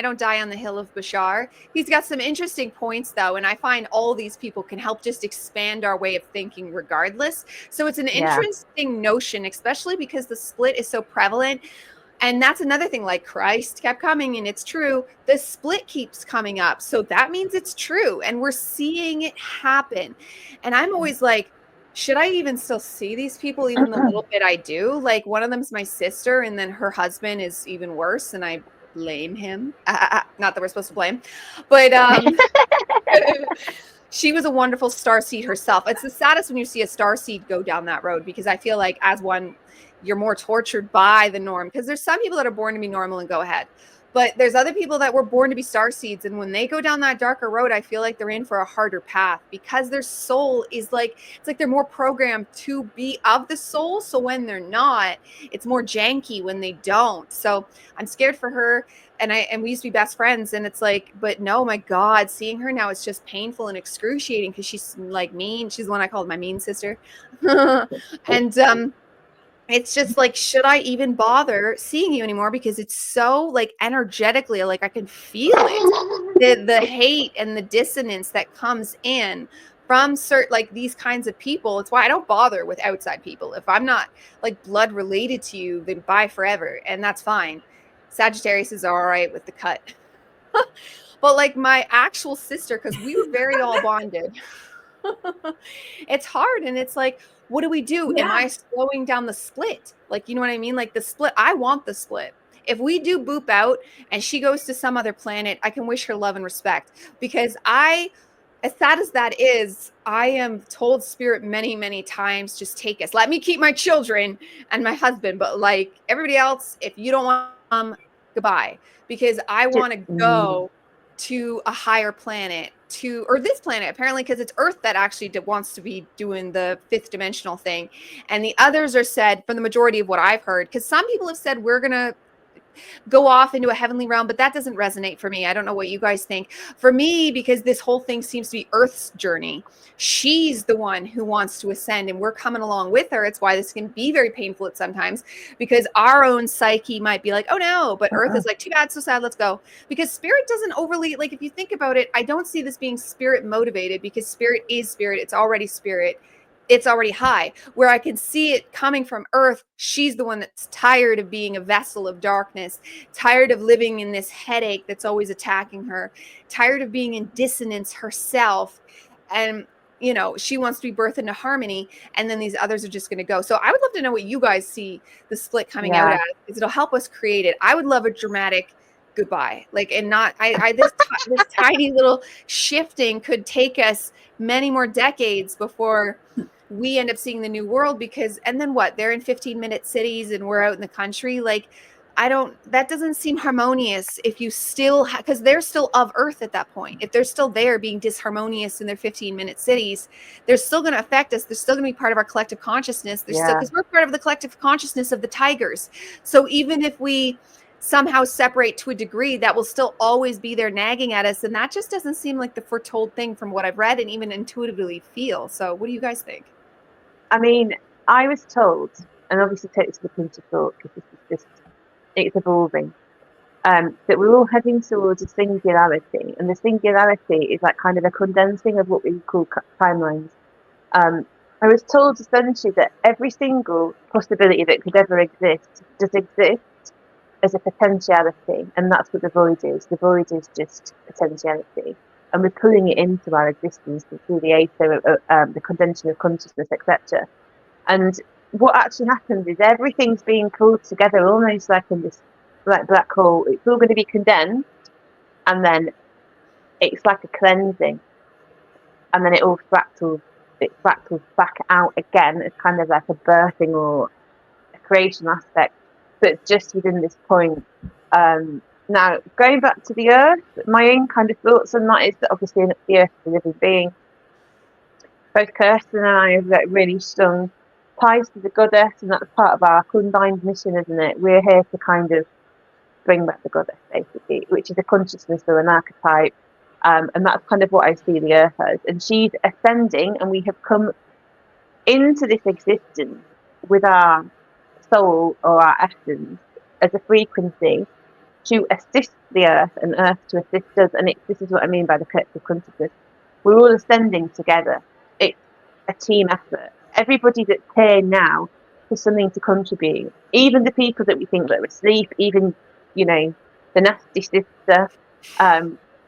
don't die on the hill of Bashar. He's got some interesting points though, and I find all these people can help just expand our way of thinking regardless. So it's an interesting notion, especially because the split is so prevalent. And that's another thing, like Christ kept coming, and it's true. The split keeps coming up. So that means it's true, and we're seeing it happen. And I'm always like, should I even still see these people, even the little bit I do? Like, one of them's my sister, and then her husband is even worse, and I blame him. Not that we're supposed to blame, but she was a wonderful starseed herself. It's the saddest when you see a starseed go down that road, because I feel like as one, you're more tortured by the norm, because there's some people that are born to be normal and go ahead, but there's other people that were born to be starseeds, and when they go down that darker road, I feel like they're in for a harder path, because their soul is like, it's like they're more programmed to be of the soul. So when they're not, it's more janky when they don't. So I'm scared for her, and we used to be best friends, and it's like, but no, my God, seeing her now, it's just painful and excruciating, because she's like mean. She's the one I called my mean sister. And it's just like, should I even bother seeing you anymore? Because it's so like energetically, like I can feel it, the hate and the dissonance that comes in from like these kinds of people. It's why I don't bother with outside people. If I'm not like blood related to you, then bye forever. And that's fine. Sagittarius is all right with the cut. But like my actual sister, because we were very all bonded. It's hard. And it's like, what do we do? Yeah. Am I slowing down the split? Like, you know what I mean? Like the split, I want the split. If we do boop out and she goes to some other planet, I can wish her love and respect, because I as sad as that is, I am told spirit many, many times, just take us. Let me keep my children and my husband. But like everybody else, if you don't want them, goodbye. Because I want to go to a higher planet, or this planet, apparently, because it's Earth that actually wants to be doing the fifth dimensional thing. And the others are said, for the majority of what I've heard, because some people have said we're going to go off into a heavenly realm, but that doesn't resonate for me. I don't know what you guys think. For me, because this whole thing seems to be Earth's journey, she's the one who wants to ascend, and we're coming along with her. It's why this can be very painful at sometimes, because our own psyche might be like, oh no, but Earth is like, too bad, so sad, let's go. Because spirit doesn't overly, like, if you think about it, I don't see this being spirit motivated, because spirit is spirit. It's already spirit. It's already high. Where I can see it coming from Earth, she's the one that's tired of being a vessel of darkness, tired of living in this headache that's always attacking her, tired of being in dissonance herself. And, you know, she wants to be birthed into harmony, and then these others are just going to go. So I would love to know what you guys see the split coming out as, because it'll help us create it. I would love a dramatic goodbye, like, and not this tiny little shifting could take us many more decades before we end up seeing the new world. Because, and then what, they're in 15-minute cities and we're out in the country. Like, that doesn't seem harmonious if you still because they're still of Earth at that point. If they're still there being disharmonious in their 15-minute cities, they're still going to affect us. They're still going to be part of our collective consciousness. They're still, because we're part of the collective consciousness of the tigers. So even if we somehow separate to a degree, that will still always be there nagging at us. And that just doesn't seem like the foretold thing from what I've read and even intuitively feel. So what do you guys think? I mean, I was told, and obviously take this with a pinch of thought, because this is just, it's evolving, that we're all heading towards a singularity, and the singularity is like kind of a condensing of what we call timelines. I was told essentially that every single possibility that could ever exist does exist as a potentiality, and that's what the void is. The void is just potentiality, and we're pulling it into our existence through the aether, the condensation of consciousness, etc. And what actually happens is everything's being pulled together, almost like in this black hole. It's all going to be condensed, and then it's like a cleansing, and then it all fractals back out again as kind of like a birthing or a creation aspect, but just within this point. Now, going back to the Earth, my own kind of thoughts on that is that obviously the Earth is a living being. Both Kirsten and I have got really strong ties to the goddess, and that's part of our combined mission, isn't it? We're here to kind of bring back the goddess, basically, which is a consciousness or an archetype, and that's kind of what I see the Earth as. And she's ascending, and we have come into this existence with our soul or our essence as a frequency to assist the Earth, and Earth to assist us. And this is what I mean by the collective consciousness. We're all ascending together. It's a team effort. Everybody that's here now has something to contribute. Even the people that we think that are asleep, even, you know, the nasty sister,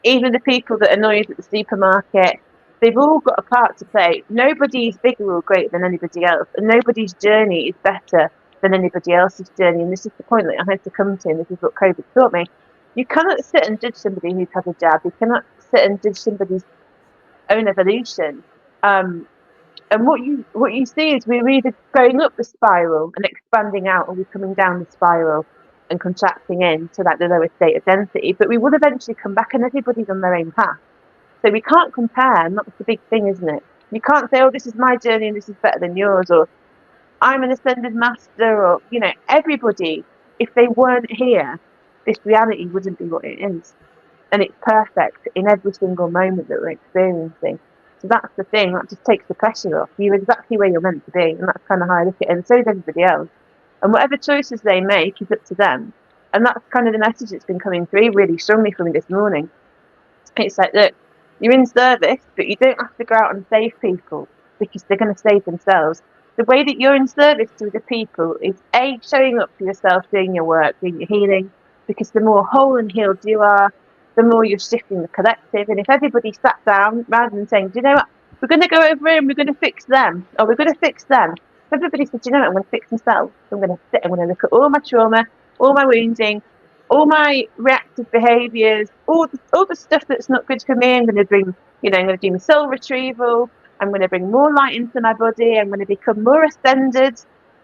even the people that annoy us at the supermarket, they've all got a part to play. Nobody is bigger or greater than anybody else, and nobody's journey is better than anybody else's journey. And this is the point that I had to come to, and this is what COVID taught me. You cannot sit and judge somebody who's had a jab. You cannot sit and judge somebody's own evolution. And what you see is we're either going up the spiral and expanding out, or we're coming down the spiral and contracting in to like the lower state of density. But we will eventually come back, and everybody's on their own path. So we can't compare, and that's the big thing, isn't it? You can't say, oh, this is my journey and this is better than yours, or I'm an ascended master, or, you know, everybody, if they weren't here, this reality wouldn't be what it is. And it's perfect in every single moment that we're experiencing. So that's the thing, that just takes the pressure off. You're exactly where you're meant to be, and that's kind of how I look at it, and so is everybody else. And whatever choices they make is up to them. And that's kind of the message that's been coming through really strongly for me this morning. It's like, look, you're in service, but you don't have to go out and save people, because they're going to save themselves. The way that you're in service to the people is A, showing up for yourself, doing your work, doing your healing, because the more whole and healed you are, the more you're shifting the collective. And if everybody sat down, rather than saying, do you know what, we're going to go over here and we're going to fix them, or we're going to fix them, if everybody said, do you know what, I'm going to fix myself. I'm going to sit, I'm going to look at all my trauma, all my wounding, all my reactive behaviours, all the stuff that's not good for me. I'm going to bring, I'm going to do my soul retrieval. I'm going to bring more light into my body. I'm going to become more ascended.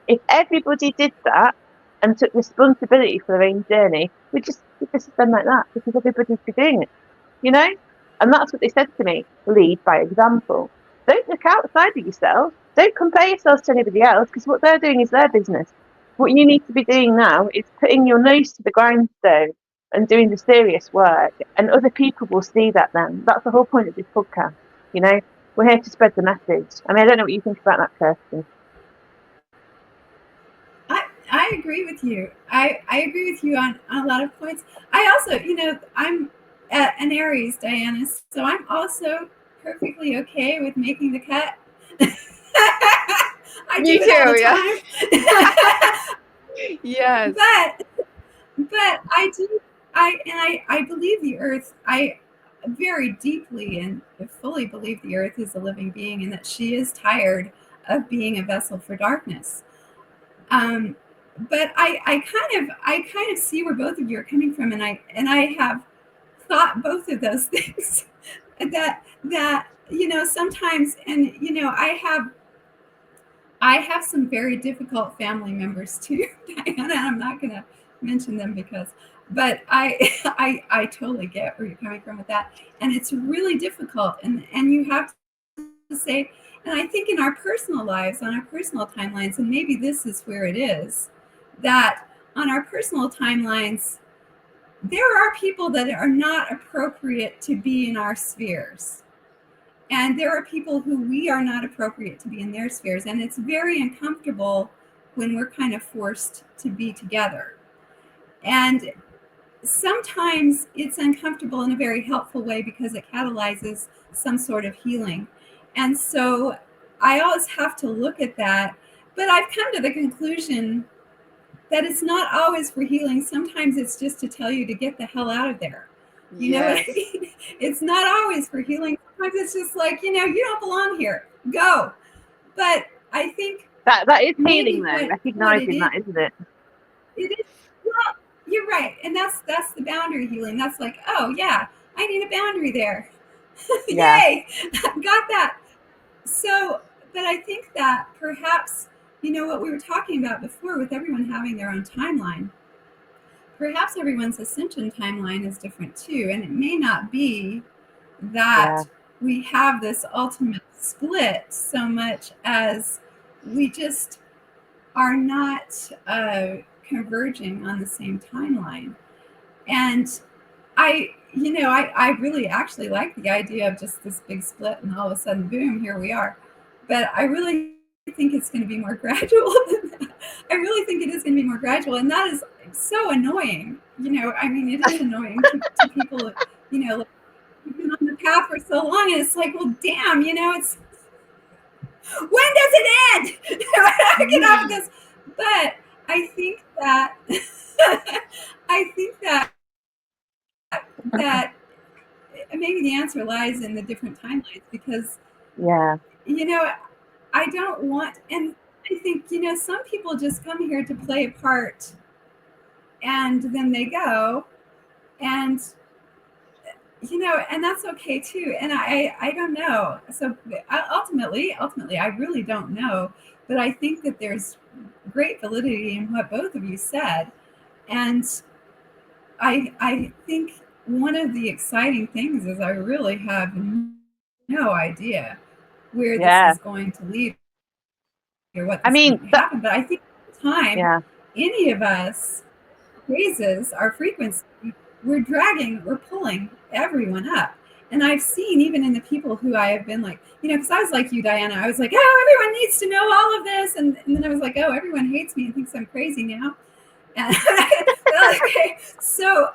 If everybody did that and took responsibility for their own journey, we'd just spend like that, because everybody'd be doing it, And that's what they said to me: lead by example. Don't look outside of yourself. Don't compare yourselves to anybody else, because what they're doing is their business. What you need to be doing now is putting your nose to the grindstone and doing the serious work, and other people will see that then. That's the whole point of this podcast. We're here to spread the message. I mean, I don't know what you think about that, Kirsten. I agree with you. I agree with you on a lot of points. I also, I'm an Aries, Dyanna, so I'm also perfectly okay with making the cut. Me too, yeah. Yes. But I believe the earth. I very deeply and fully believe the earth is a living being, and that she is tired of being a vessel for darkness. But I kind of see where both of you are coming from, and I have thought both of those things. that sometimes, and I have some very difficult family members too, Dyanna. I'm not going to mention them but I totally get where you're coming from with that, and it's really difficult, and you have to say, and I think in our personal lives, on our personal timelines, and maybe this is where it is, that on our personal timelines, there are people that are not appropriate to be in our spheres. And there are people who we are not appropriate to be in their spheres. And it's very uncomfortable when we're kind of forced to be together. And sometimes it's uncomfortable in a very helpful way, because it catalyzes some sort of healing. And so I always have to look at that. But I've come to the conclusion that it's not always for healing. Sometimes it's just to tell you to get the hell out of there. You know what I mean? It's not always for healing. Sometimes it's just like, you don't belong here. Go. But I think that is healing, though. Recognizing that, isn't it? It is. Well, you're right, and that's the boundary healing. That's like, oh yeah, I need a boundary there. Yay, got that. So, but I think that perhaps, what we were talking about before, with everyone having their own timeline, perhaps everyone's ascension timeline is different too. And it may not be that we have this ultimate split so much as we just are not converging on the same timeline. And I really actually like the idea of just this big split, and all of a sudden, boom, here we are. But I really think it's going to be more gradual than that. I really think it is going to be more gradual, and that is so annoying. I mean, it is annoying to people, like, you've been on the path for so long, and it's like, well, damn, it's, when does it end? I get off of this. But I think that that maybe the answer lies in the different timelines, because I don't want, and I think some people just come here to play a part, and then they go, and and that's okay too. And I don't know. So ultimately, I really don't know. But I think that there's great validity in what both of you said. And I think one of the exciting things is I really have no idea where this is going to lead, or what this is going to happen. But I think at the time any of us raises our frequency, we're pulling everyone up. And I've seen, even in the people who I have been like, because I was like you, Dyanna, I was like, oh, everyone needs to know all of this. And then I was like, oh, everyone hates me and thinks I'm crazy now. And okay, so,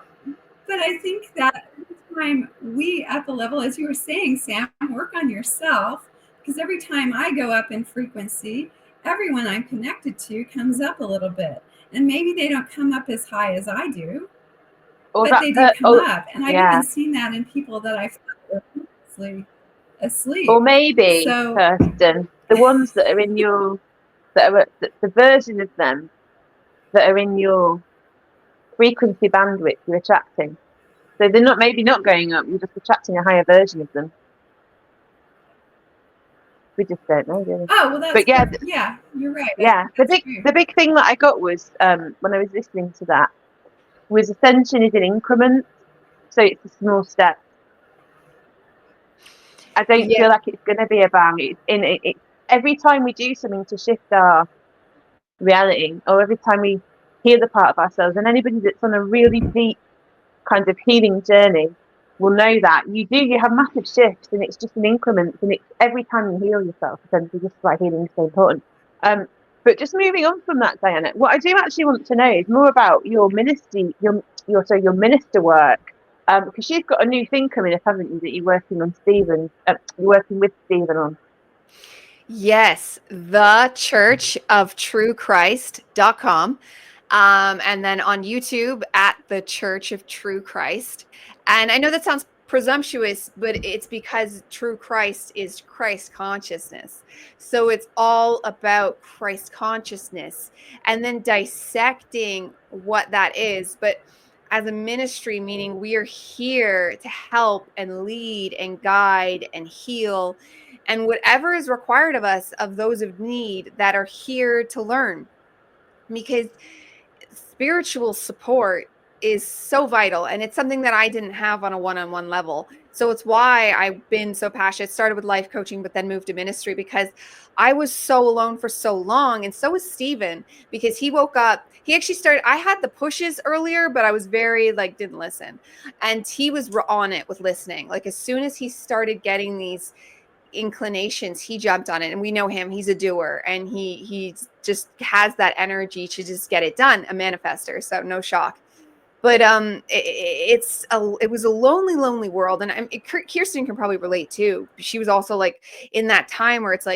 but I think that every time we at the level, as you were saying, Sam, work on yourself, because every time I go up in frequency, everyone I'm connected to comes up a little bit. And maybe they don't come up as high as I do, but they do come up. And I've even seen that in people that I felt were asleep. Or maybe, Kirsten, the ones that are in your, the version of them that are in your frequency bandwidth you're attracting. So they're not going up, you're just attracting a higher version of them. We just don't know, do we? Oh, well, that's good. Yeah, you're right. Yeah, the big thing that I got was when I was listening to that was ascension is in increments, so it's a small step. I don't feel like it's going to be a bang. It's every time we do something to shift our reality, or every time we heal the part of ourselves, and anybody that's on a really deep kind of healing journey will know that you have massive shifts, and it's just in increments, and it's every time you heal yourself, essentially, just like healing is so important. But just moving on from that, Dyanna, what I do actually want to know is more about your ministry, your minister work, because you've got a new thing coming up, haven't you, that you're working on Stephen, you're working with Stephen on. Yes, the Church of True Christ.com. And then on YouTube at the Church of True Christ. And I know that sounds presumptuous, but it's because true Christ is Christ consciousness. So it's all about Christ consciousness and then dissecting what that is. But as a ministry, meaning we are here to help and lead and guide and heal and whatever is required of us, of those of need that are here to learn. Because spiritual support is so vital, and it's something that I didn't have on a one-on-one level. So it's why I've been so passionate. Started with life coaching, but then moved to ministry because I was so alone for so long. And so was Stephen, because he woke up. He actually started, I had the pushes earlier, but I was very didn't listen. And he was on it with listening. Like as soon as he started getting these inclinations, he jumped on it. And we know him, he's a doer, and he just has that energy to just get it done, a manifester. So no shock. But it was a lonely world. And Kirsten can probably relate too. She was also in that time where it's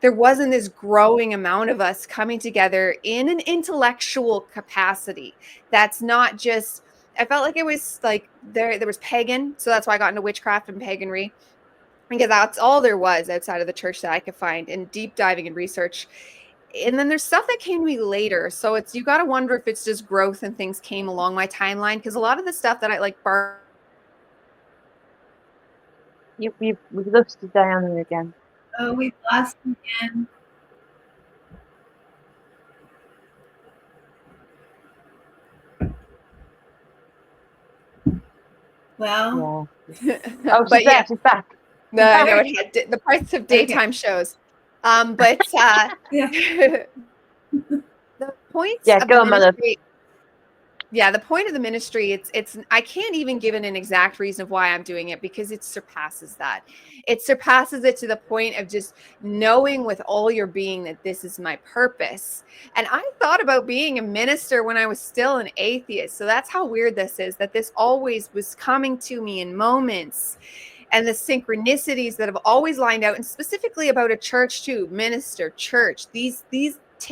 there wasn't this growing amount of us coming together in an intellectual capacity. That's not just, I felt like it was there was pagan. So that's why I got into witchcraft and paganry, because that's all there was outside of the church that I could find in deep diving and research. And then there's stuff that came to me later. So you got to wonder if it's just growth and things came along my timeline. Because a lot of the stuff that I We've lost Dyanna again. Oh, we've lost him again. Well. Yeah. Oh, she's there. She's back. No, I know it had the price of daytime shows. But the point of go on, mother. Yeah, the point of the ministry, it's I can't even give it an exact reason of why I'm doing it, because it surpasses that. It surpasses it to the point of just knowing with all your being that this is my purpose. And I thought about being a minister when I was still an atheist. So that's how weird this is, that this always was coming to me in moments. And the synchronicities that have always lined out, and specifically about a church too, minister, church, these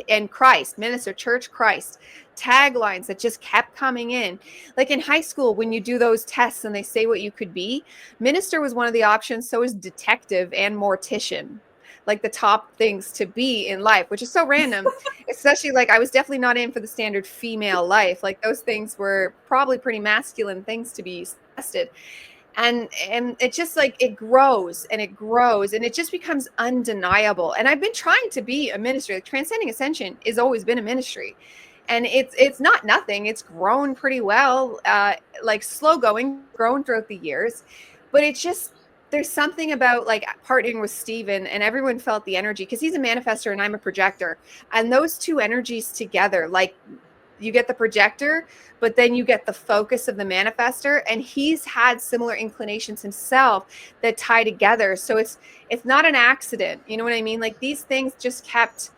and Christ, minister, church, Christ, taglines that just kept coming in. Like in high school, when you do those tests and they say what you could be, minister was one of the options. So is detective and mortician, like the top things to be in life, which is so random. Especially I was definitely not in for the standard female life. Those things were probably pretty masculine things to be tested. And it just it grows and it grows and it just becomes undeniable. And I've been trying to be a ministry. Transcending Ascension has always been a ministry, and it's not nothing. It's grown pretty well, slow going, grown throughout the years. But it's just, there's something about partnering with Stephen, and everyone felt the energy, because he's a manifestor and I'm a projector, and those two energies together, you get the projector, but then you get the focus of the manifestor, and he's had similar inclinations himself that tie together. So it's not an accident. You know what I mean? These things just kept,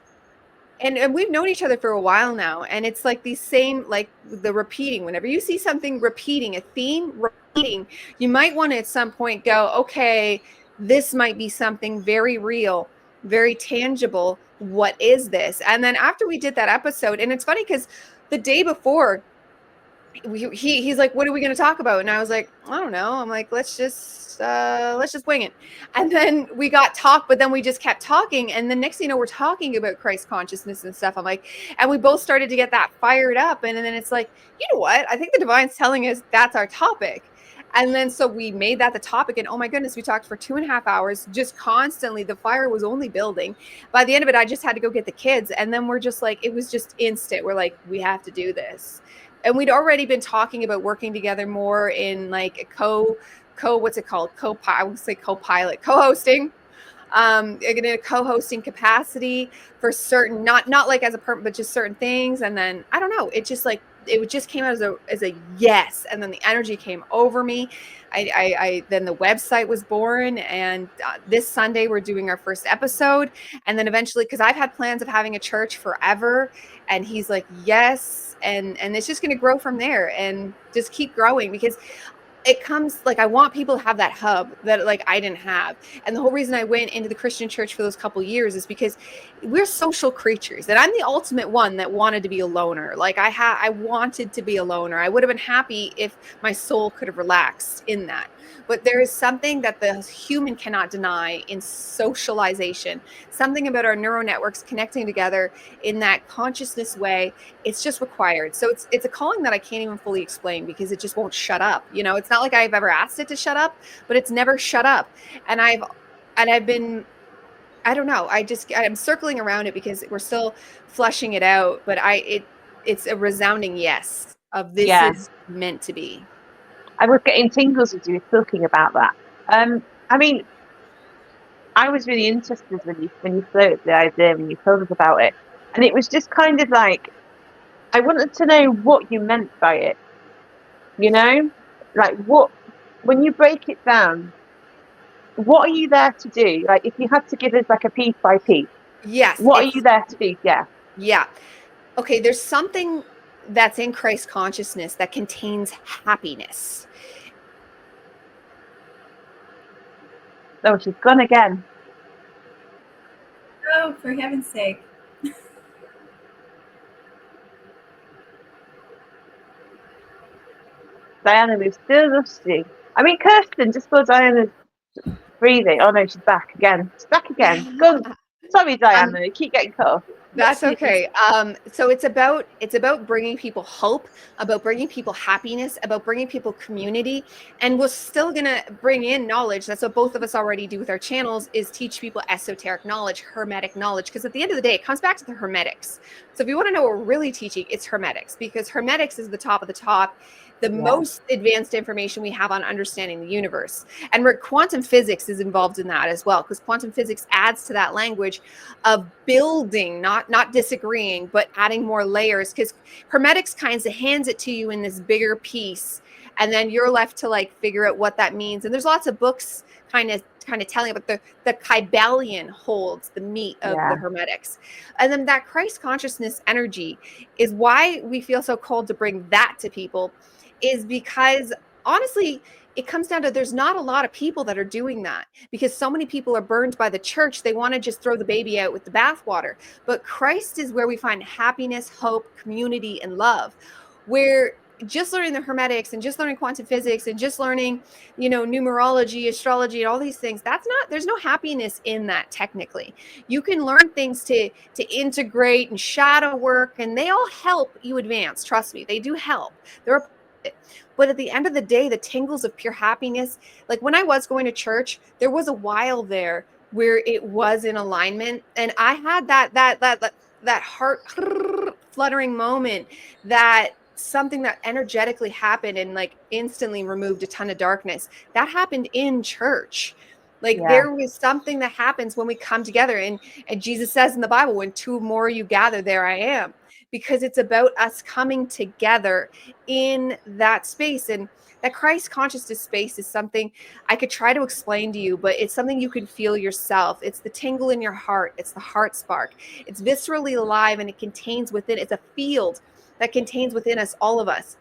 and we've known each other for a while now. And it's these same, the repeating, whenever you see something repeating, a theme repeating, you might want to at some point go, okay, this might be something very real, very tangible. What is this? And then after we did that episode, and it's funny because the day before, he's like, what are we going to talk about? And I was like, I don't know. I'm like, let's just wing it. And then we got talk, but then we just kept talking. And the next thing you know, we're talking about Christ consciousness and stuff. I'm like, and we both started to get that fired up. And then it's like, you know what? I think the divine's telling us that's our topic. And then so we made that the topic, and oh my goodness, we talked for 2.5 hours, just constantly. The fire was only building. By the end of it, I just had to go get the kids. And then we're just like, it was just instant. We're like, we have to do this. And we'd already been talking about working together more in like a what's it called? I would say co-pilot, co-hosting. In a co-hosting capacity for certain, not like as a permit, but just certain things. And then I don't know, it just like, it just came out as a yes. And then the energy came over me. Then the website was born, and this Sunday we're doing our first episode. And then eventually, because I've had plans of having a church forever, and he's like, yes. And it's just going to grow from there and just keep growing, because it comes like, I want people to have that hub that like I didn't have. And the whole reason I went into the Christian church for those couple of years is because we're social creatures, and I'm the ultimate one that wanted to be a loner. Like I wanted to be a loner. I would have been happy if my soul could have relaxed in that. But there is something that the human cannot deny in socialization, something about our neural networks connecting together in that consciousness way. It's just required. So it's a calling that I can't even fully explain, because it just won't shut up. You know, it's not like I've ever asked it to shut up, but it's never shut up. And I've been, I don't know, I'm circling around it because we're still fleshing it out, but it's a resounding yes of this is meant to be. I was getting tingles as you were talking about that. I mean, I was really interested when you floated the idea, when you told us about it, and it was just kind of like, I wanted to know what you meant by it. You know, like when you break it down, what are you there to do? Like, if you had to give us like a piece by piece, yes, what are you there to do? Yeah. Okay, there's something that's in Christ consciousness that contains happiness. Oh, she's gone again. Oh, for heaven's sake. Dyanna, we've still lost you. I mean, Kirsten, just for Dyanna's breathing. Oh no, she's back again. She's back again. Go. Sorry, Dyanna, you keep getting cut off. That's okay. So it's about bringing people hope, about bringing people happiness, about bringing people community, and we're still gonna bring in knowledge. That's what both of us already do with our channels, is teach people esoteric knowledge, hermetic knowledge, because at the end of the day, it comes back to the hermetics. So if you want to know what we're really teaching, it's hermetics, because hermetics is the top of the top, the most advanced information we have on understanding the universe. And quantum physics is involved in that as well, because quantum physics adds to that language of building, not disagreeing, but adding more layers, because hermetics kinds of hands it to you in this bigger piece, and then you're left to like figure out what that means. And there's lots of books kind of telling about the Kybalion holds the meat of the hermetics. And then that Christ consciousness energy is why we feel so called to bring that to people, is because honestly, it comes down to, there's not a lot of people that are doing that, because so many people are burned by the church. They want to just throw the baby out with the bathwater. But Christ is where we find happiness, hope, community, and love, where just learning the hermetics and just learning quantum physics and just learning, numerology, astrology, and all these things, there's no happiness in that. Technically, you can learn things to integrate and shadow work, and they all help you advance. Trust me, they do help. But at the end of the day, the tingles of pure happiness, like when I was going to church, there was a while there where it was in alignment, and I had that heart fluttering moment, that something that energetically happened and like instantly removed a ton of darkness. That happened in church. Like there was something that happens when we come together, and Jesus says in the Bible, when two or more you gather, there I am. Because it's about us coming together in that space. And that Christ consciousness space is something I could try to explain to you, but it's something you can feel yourself. It's the tingle in your heart. It's the heart spark. It's viscerally alive, and it contains within, it's a field that contains within us, all of us.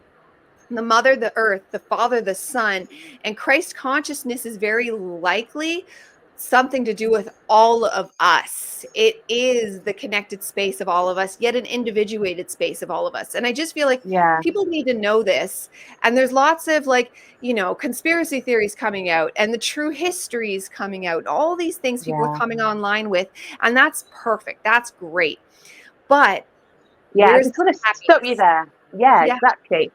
The mother, the earth, the father, the son, and Christ consciousness is very likely something to do with all of us. It is the connected space of all of us, yet an individuated space of all of us. And I just feel like people need to know this. And there's lots of like, you know, conspiracy theories coming out and the true histories coming out, all these things people are coming online with. And that's perfect. That's great. But I just want to stop you there. Yeah, exactly.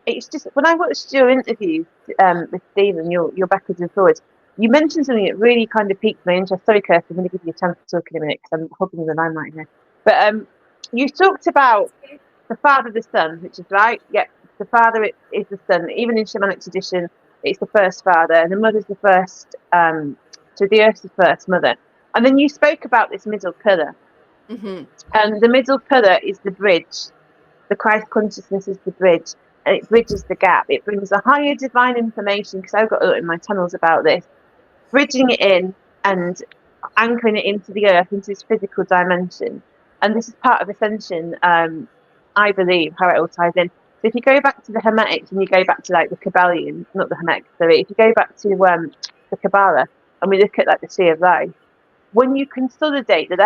It's just when I watched your interview with Stephen, your backwards and forwards, you mentioned something that really kind of piqued my interest. Sorry, Kirsty, I'm going to give you a chance to talk in a minute because I'm hopping the limelight here. But you talked about the Father, the Son, which is right. Yep, the Father is the Son. Even in shamanic tradition, it's the first Father, and the Mother's the first. So the Earth's the first Mother. And then you spoke about this middle pillar. Mm-hmm. And the middle pillar is the bridge. The Christ consciousness is the bridge, and it bridges the gap. It brings a higher divine information, because I've got a lot in my tunnels about this, bridging it in and anchoring it into the earth, into this physical dimension. And this is part of Ascension, I believe, how it all ties in. So if you go back to the Hermetics and you go back to like the Kabbalion, not the Hermetics, sorry, if you go back to the Kabbalah and we look at like the Sea of Life, when you consolidate the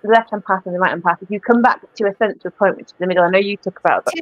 left-hand path and the right-hand path, if you come back to a central point, which is the middle, I know you talk about that.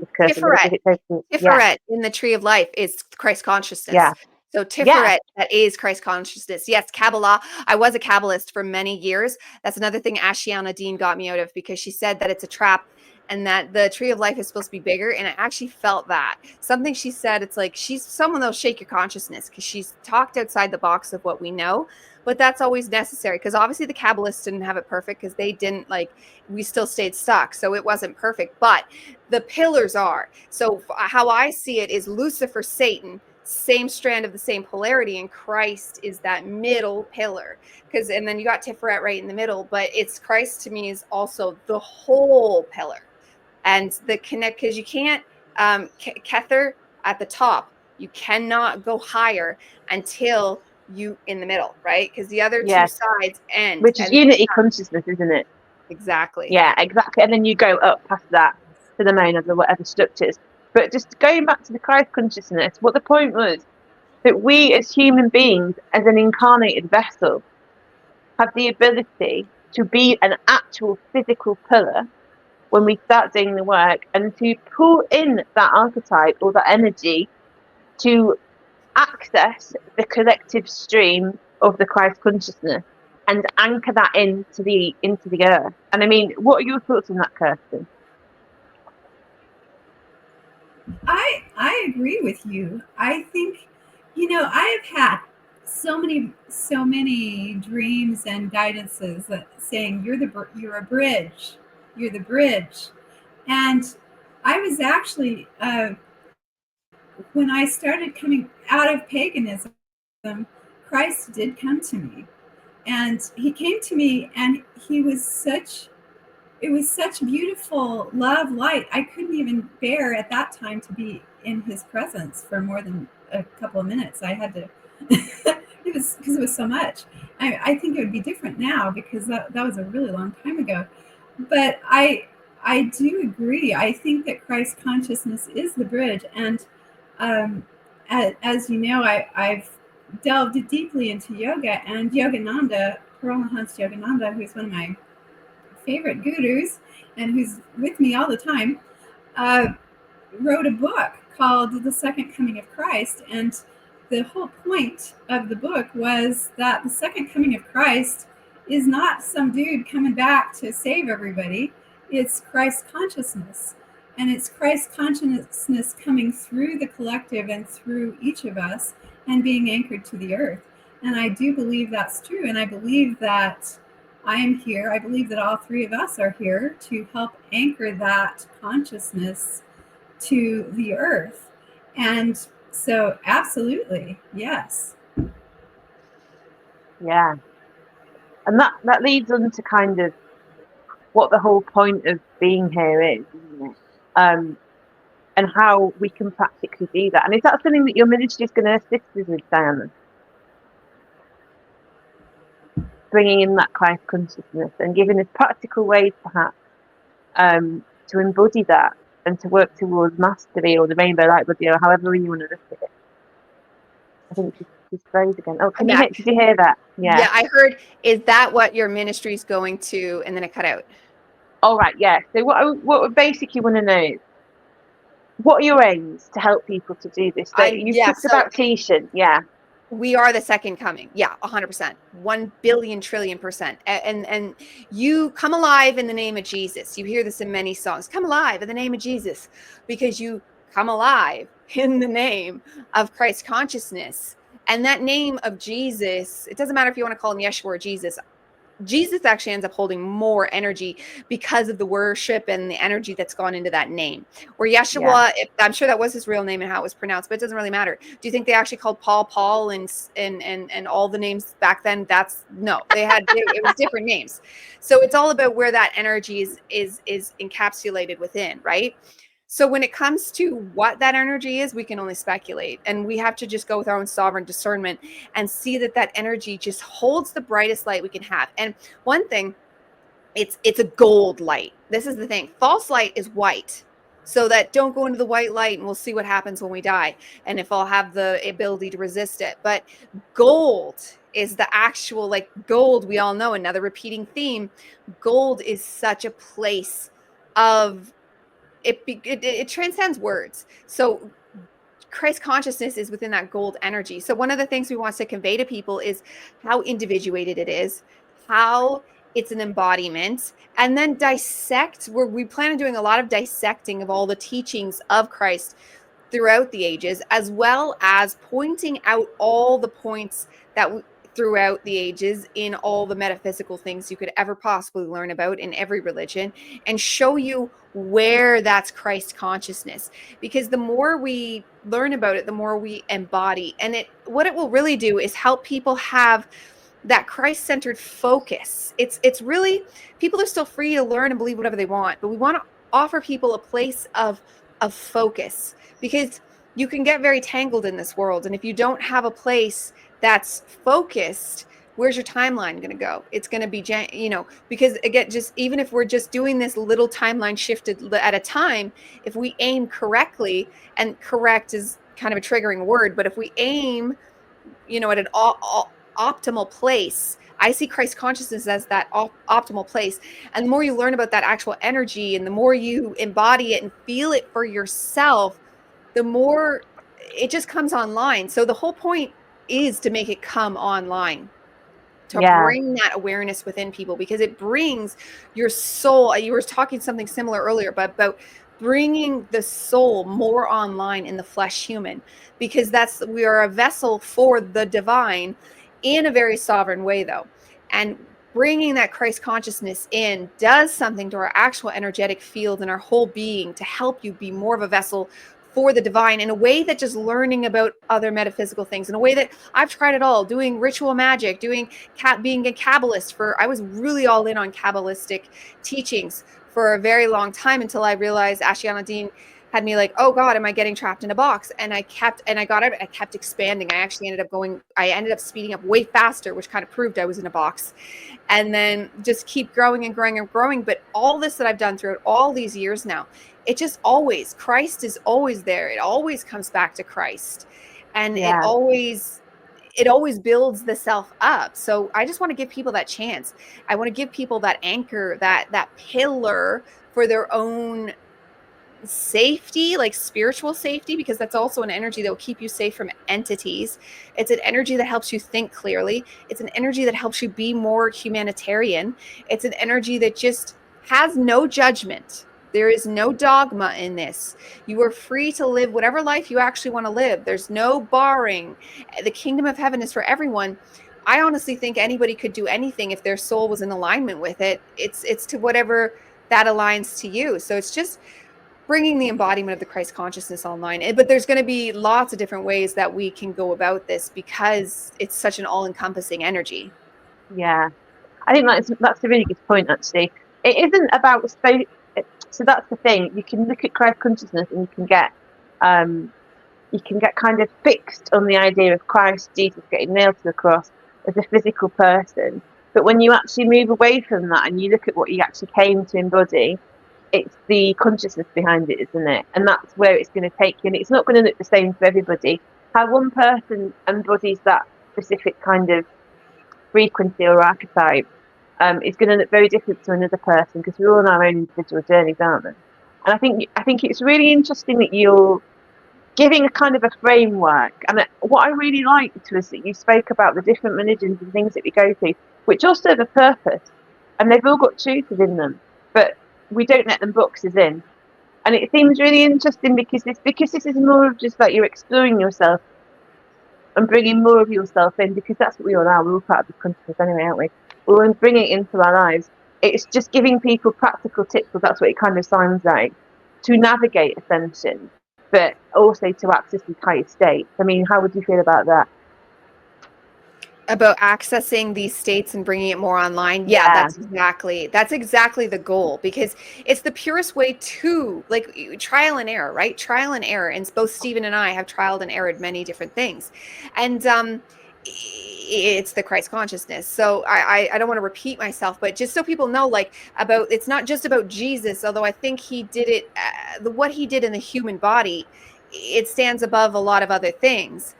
Tiferet in the Tree of Life is Christ consciousness. Yeah. So Tiferet, that is Christ consciousness. Yes, Kabbalah. I was a Kabbalist for many years. That's another thing Ashiana Dean got me out of, because she said that it's a trap and that the Tree of Life is supposed to be bigger. And I actually felt that. Something she said, it's like she's someone that'll shake your consciousness, because she's talked outside the box of what we know. But that's always necessary, because obviously the Kabbalists didn't have it perfect, because they didn't, like, we still stayed stuck. So it wasn't perfect, but the pillars are. So how I see it is Lucifer, Satan, same strand of the same polarity, and Christ is that middle pillar. And then you got Tiferet right in the middle, but it's Christ to me is also the whole pillar. And the connect, because you can't Kether at the top, you cannot go higher until you in the middle, right? Because the other two sides end, which is unity consciousness, isn't it? Exactly. Yeah, exactly. And then you go up past that to the main of the whatever structures. But just going back to the Christ consciousness, what the point was that we as human beings, as an incarnated vessel, have the ability to be an actual physical pillar when we start doing the work, and to pull in that archetype or that energy to access the collective stream of the Christ consciousness and anchor that into the earth. And I mean, what are your thoughts on that, Kirsten? I agree with you. I think, you know, I have had so many dreams and guidances that saying you're a bridge, you're the bridge. And I was actually when I started coming out of paganism, Christ did come to me, and he came to me, and it was such beautiful love, light. I couldn't even bear at that time to be in his presence for more than a couple of minutes. I had to, it was so much. I think it would be different now, because that was a really long time ago. But I do agree. I think that Christ consciousness is the bridge. And as you know, I've delved deeply into yoga, and Yogananda, Paramahansa Yogananda, who's one of my favorite gurus and who's with me all the time, wrote a book called The Second Coming of Christ. And the whole point of the book was that the second coming of Christ is not some dude coming back to save everybody. It's Christ consciousness. And it's Christ consciousness coming through the collective and through each of us and being anchored to the earth. And I do believe that's true. And I believe that I am here. I believe that all three of us are here to help anchor that consciousness to the earth. And so, absolutely, yes. Yeah. And that leads on to kind of what the whole point of being here is, isn't it? And how we can practically do that. And is that something that your ministry is going to assist us with, Dyanna? Bringing in that Christ consciousness and giving us practical ways, perhaps, to embody that and to work towards mastery, or the rainbow light body, or however you want to look at it. I think his phrase again. Oh, did you hear that? Yeah, I heard, is that what your ministry is going to, and then it cut out. All right, yeah. So what we basically want to know is, what are your aims to help people to do this? So you talked about teaching, yeah. We are the second coming. Yeah, 100%, 1 billion trillion %. And you come alive in the name of Jesus. You hear this in many songs. Come alive in the name of Jesus, because you come alive in the name of Christ consciousness. And that name of Jesus, it doesn't matter if you want to call him Yeshua or Jesus. Jesus actually ends up holding more energy because of the worship and the energy that's gone into that name. Where Yeshua, I'm sure that was his real name and how it was pronounced, but it doesn't really matter. Do you think they actually called Paul and all the names back then? No, it was different names. So it's all about where that energy is encapsulated within, right? So when it comes to what that energy is, we can only speculate, and we have to just go with our own sovereign discernment and see that energy just holds the brightest light we can have. And one thing, it's a gold light. This is the thing. False light is white. So that don't go into the white light, and we'll see what happens when we die, and if I'll have the ability to resist it. But gold is the actual, like gold, we all know, another repeating theme. Gold is such a place of it transcends words. So Christ consciousness is within that gold energy. So one of the things we want to convey to people is how individuated it is, how it's an embodiment, and then dissect, where we plan on doing a lot of dissecting of all the teachings of Christ throughout the ages, as well as pointing out all the points that throughout the ages in all the metaphysical things you could ever possibly learn about in every religion, and show you where that's Christ consciousness. Because the more we learn about it, the more we embody. And what it will really do is help people have that Christ-centered focus. It's really, people are still free to learn and believe whatever they want, but we want to offer people a place of focus, because you can get very tangled in this world. And if you don't have a place that's focused, where's your timeline going to go? It's going to be, because again, just even if we're just doing this little timeline shifted at a time, if we aim correctly, and correct is kind of a triggering word, but if we aim, at an optimal place, I see Christ consciousness as that optimal place. And the more you learn about that actual energy, and the more you embody it and feel it for yourself, the more it just comes online. So the whole point is to make it come online, to bring that awareness within people, because it brings your soul. You were talking something similar earlier, but about bringing the soul more online in the flesh human, because we are a vessel for the divine in a very sovereign way, though. And bringing that Christ consciousness in does something to our actual energetic field and our whole being, to help you be more of a vessel for the divine, in a way that just learning about other metaphysical things, in a way that I've tried it all, doing ritual magic, being a Kabbalist I was really all in on Kabbalistic teachings for a very long time, until I realized Ashiana Dean had me like, oh God, am I getting trapped in a box? And I kept expanding. I ended up speeding up way faster, which kind of proved I was in a box, and then just keep growing and growing and growing. But all this that I've done throughout all these years now, Christ is always there. It always comes back to Christ, and it always builds the self up. So I just want to give people that chance. I want to give people that anchor, that pillar for their own safety, like spiritual safety, because that's also an energy that will keep you safe from entities. It's an energy that helps you think clearly. It's an energy that helps you be more humanitarian. It's an energy that just has no judgment. There is no dogma in this. You are free to live whatever life you actually want to live. There's no barring. The kingdom of heaven is for everyone. I honestly think anybody could do anything if their soul was in alignment with it. It's to whatever that aligns to you. So it's just bringing the embodiment of the Christ consciousness online. But there's going to be lots of different ways that we can go about this, because it's such an all-encompassing energy. Yeah, I think that's a really good point, actually. It isn't about so that's the thing. You can look at Christ consciousness, and you can get kind of fixed on the idea of Christ, Jesus getting nailed to the cross as a physical person. But when you actually move away from that and you look at what he actually came to embody, it's the consciousness behind it, isn't it? And that's where it's going to take you. And it's not going to look the same for everybody. how one person embodies that specific kind of frequency or archetype is going to look very different to another person, because we're all on our own individual journeys, aren't we? And I think it's really interesting that you're giving a kind of a framework. And what I really liked was that you spoke about the different religions and things that we go through, which all serve a purpose, and they've all got truth within them, but we don't let them box us in. And it seems really interesting because this is more of just like you're exploring yourself and bringing more of yourself in, because that's what we all are. We're all part of the consciousness anyway, aren't we? We're bringing it into our lives. It's just giving people practical tips, because that's what it kind of sounds like, to navigate ascension, but also to access these higher states. I mean, how would you feel about that? About accessing these states and bringing it more online. Yeah, that's exactly the goal, because it's the purest way to, like, trial and error, right? Trial and error. And both Stephen and I have trialed and errored many different things. And it's the Christ consciousness. So I don't want to repeat myself, but just so people know, like, about, it's not just about Jesus, although I think he did it, what he did in the human body, it stands above a lot of other things.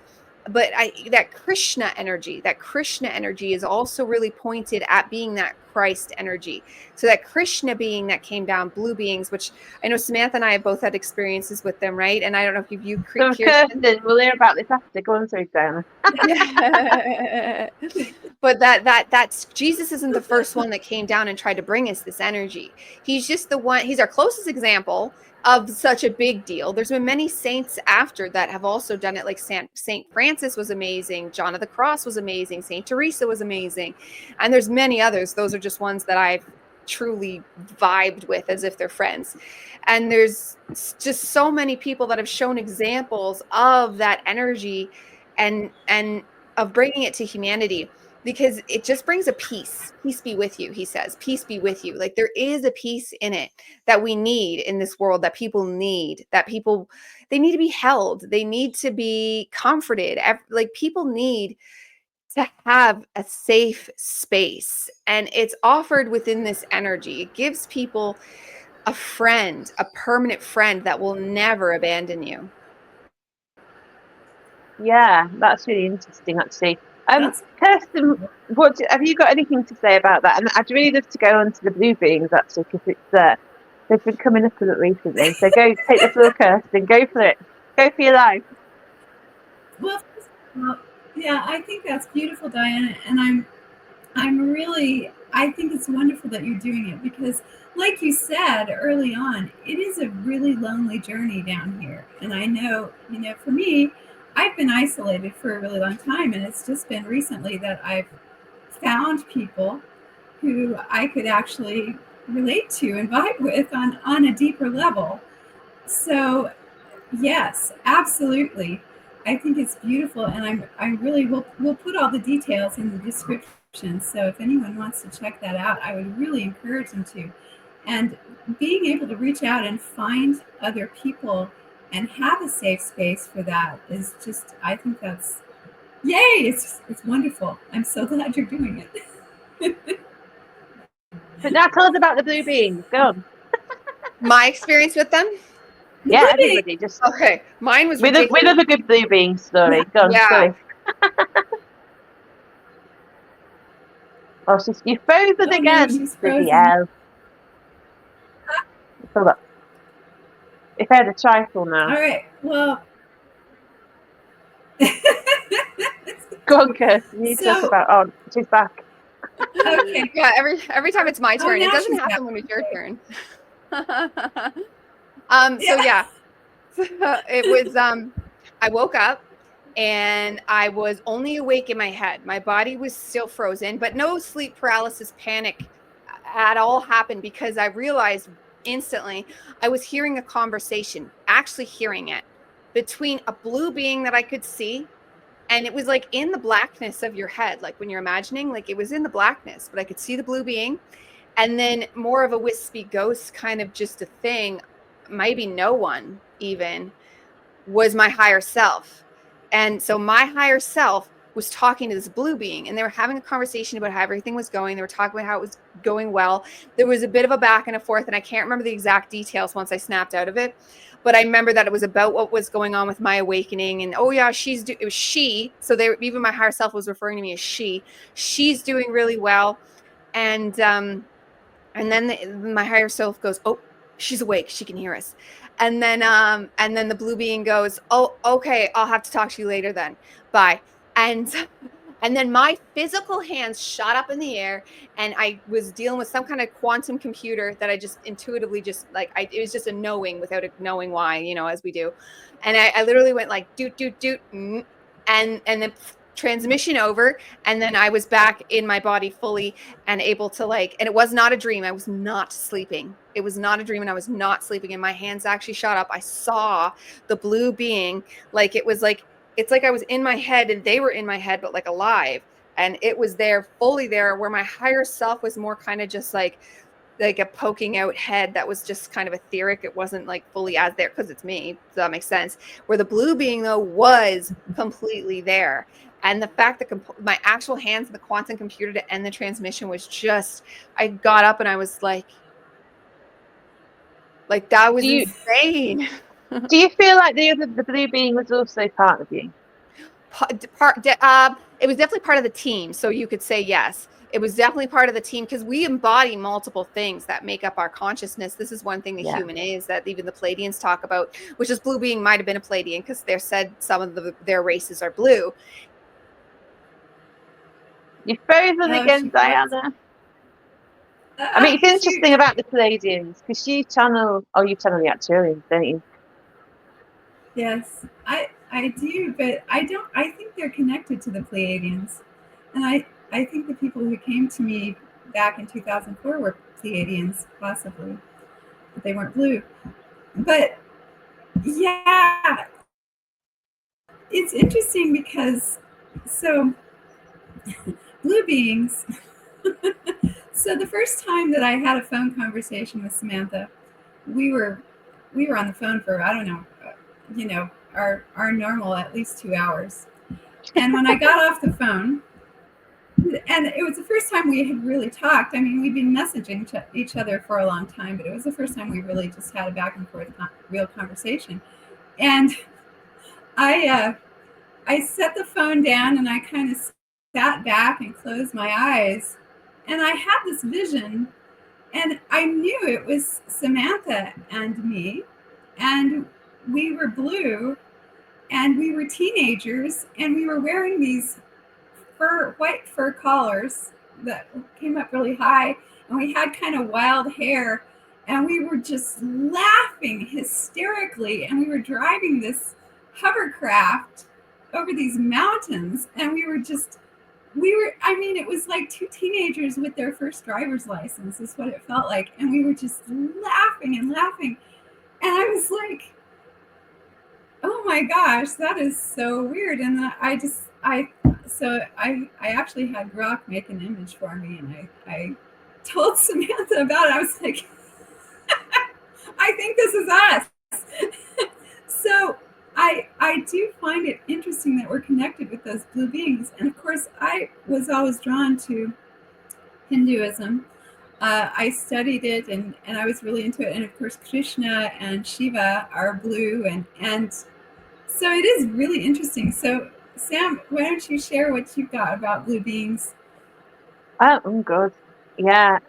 But that Krishna energy is also really pointed at being that Christ energy. So that Krishna being that came down, blue beings, which I know Samantha and I have both had experiences with them, right? And I don't know if you've Kirsten, we'll hear about this after. Go on, sorry, Dyanna. But that's Jesus isn't the first one that came down and tried to bring us this energy. He's just the one. He's our closest example of such a big deal. There's been many saints after that have also done it, like Saint Francis was amazing, John of the Cross was amazing, Saint Teresa was amazing, and there's many others. Those are just ones that I've truly vibed with as if they're friends. And there's just so many people that have shown examples of that energy and of bringing it to humanity, because it just brings a peace. Peace be with you, he says. Peace be with you. Like, there is a peace in it that we need in this world, that people need, they need to be held. They need to be comforted. Like, people need to have a safe space, and it's offered within this energy. It gives people a friend, a permanent friend that will never abandon you. Yeah, that's really interesting, actually. Kirsten, have you got anything to say about that? And I'd really love to go on to the blue beings, actually, because they've been coming up a lot recently. So go take the floor, Kirsten. Go for it. Go for your life. Well, yeah, I think that's beautiful, Dyanna, and I think it's wonderful that you're doing it, because, like you said early on, it is a really lonely journey down here. And I know, for me, I've been isolated for a really long time, and it's just been recently that I've found people who I could actually relate to and vibe with on a deeper level. So, yes, absolutely. I think it's beautiful, and I really will put all the details in the description. So if anyone wants to check that out, I would really encourage them to. And being able to reach out and find other people and have a safe space for that is just, I think that's, yay, it's wonderful. I'm so glad you're doing it. But now tell us about the blue beings. Go on. My experience with them? Yeah, everybody just... Okay, mine was we love a good blue being story. Go on, sorry. Oh, you're frozen again. No, she's frozen. Hold up. If I had a trifle now. All right, well... Go on, Kirsten. You talk about... Oh, she's back. Okay. Yeah, every time it's my turn. It doesn't happen when it's your turn. It was I woke up and I was only awake in my head. My body was still frozen, but no sleep paralysis panic at all happened, because I realized instantly I was hearing a conversation, actually hearing it, between a blue being that I could see, and it was like in the blackness of your head, like when you're imagining, like it was in the blackness, but I could see the blue being. And then more of a wispy ghost, kind of just a thing, maybe no one even, was my higher self. And so my higher self was talking to this blue being, and they were having a conversation about how everything was going. They were talking about how it was going well. There was a bit of a back and a forth, and I can't remember the exact details once I snapped out of it. But I remember that it was about what was going on with my awakening, and oh yeah, it was she. So even my higher self was referring to me as she. She's doing really well, and then my higher self goes, oh, she's awake. She can hear us. And then the blue being goes, oh, okay, I'll have to talk to you later then. Bye. And then my physical hands shot up in the air, and I was dealing with some kind of quantum computer that I just intuitively it was just a knowing without a knowing why, as we do. And I literally went like doot, doot, doot. And then transmission over, and then I was back in my body fully and able to and it was not a dream. I was not sleeping. It was not a dream, and I was not sleeping, and my hands actually shot up. I saw the blue being it's like I was in my head and they were in my head, but alive, and it was there, fully there, where my higher self was more kind of just like a poking out head that was just kind of etheric. It wasn't fully as there, because it's me, so that makes sense. Where the blue being though was completely there. And the fact that my actual hands in the quantum computer to end the transmission was just, I got up and I was like that was insane. Do you feel like the blue being was also part of you? It was definitely part of the team. So you could say yes. It was definitely part of the team, because we embody multiple things that make up our consciousness. This is one thing the human is, that even the Pleiadians talk about, which is blue being might have been a Pleiadian, because they're said some of their races are blue. You've frozen again, Dyanna. I mean, it's interesting about the Pleiadians, because you channel the Arcturians, don't you? Yes, I do, but I don't. I think they're connected to the Pleiadians, and I think the people who came to me back in 2004 were Pleiadians, possibly, but they weren't blue. But yeah, it's interesting because blue beings. So the first time that I had a phone conversation with Samantha, we were on the phone for, I don't know, our normal at least 2 hours. And when I got off the phone, and it was the first time we had really talked. I mean, we'd been messaging each other for a long time, but it was the first time we really just had a back and forth real conversation. And I set the phone down and I kind of sat back and closed my eyes. And I had this vision, and I knew it was Samantha and me, and we were blue, and we were teenagers, and we were wearing these white fur collars that came up really high, and we had kind of wild hair, and we were just laughing hysterically, and we were driving this hovercraft over these mountains, and it was like two teenagers with their first driver's license is what it felt like. And we were just laughing and laughing. And I was like, oh my gosh, that is so weird. And I actually had Grok make an image for me, and I told Samantha about it. I was like, I think this is us. So I do find it interesting that we're connected with those blue beings. And of course, I was always drawn to Hinduism. I studied it, and I was really into it. And of course, Krishna and Shiva are blue. And so it is really interesting. So Sam, why don't you share what you've got about blue beings? Oh, God. Yeah.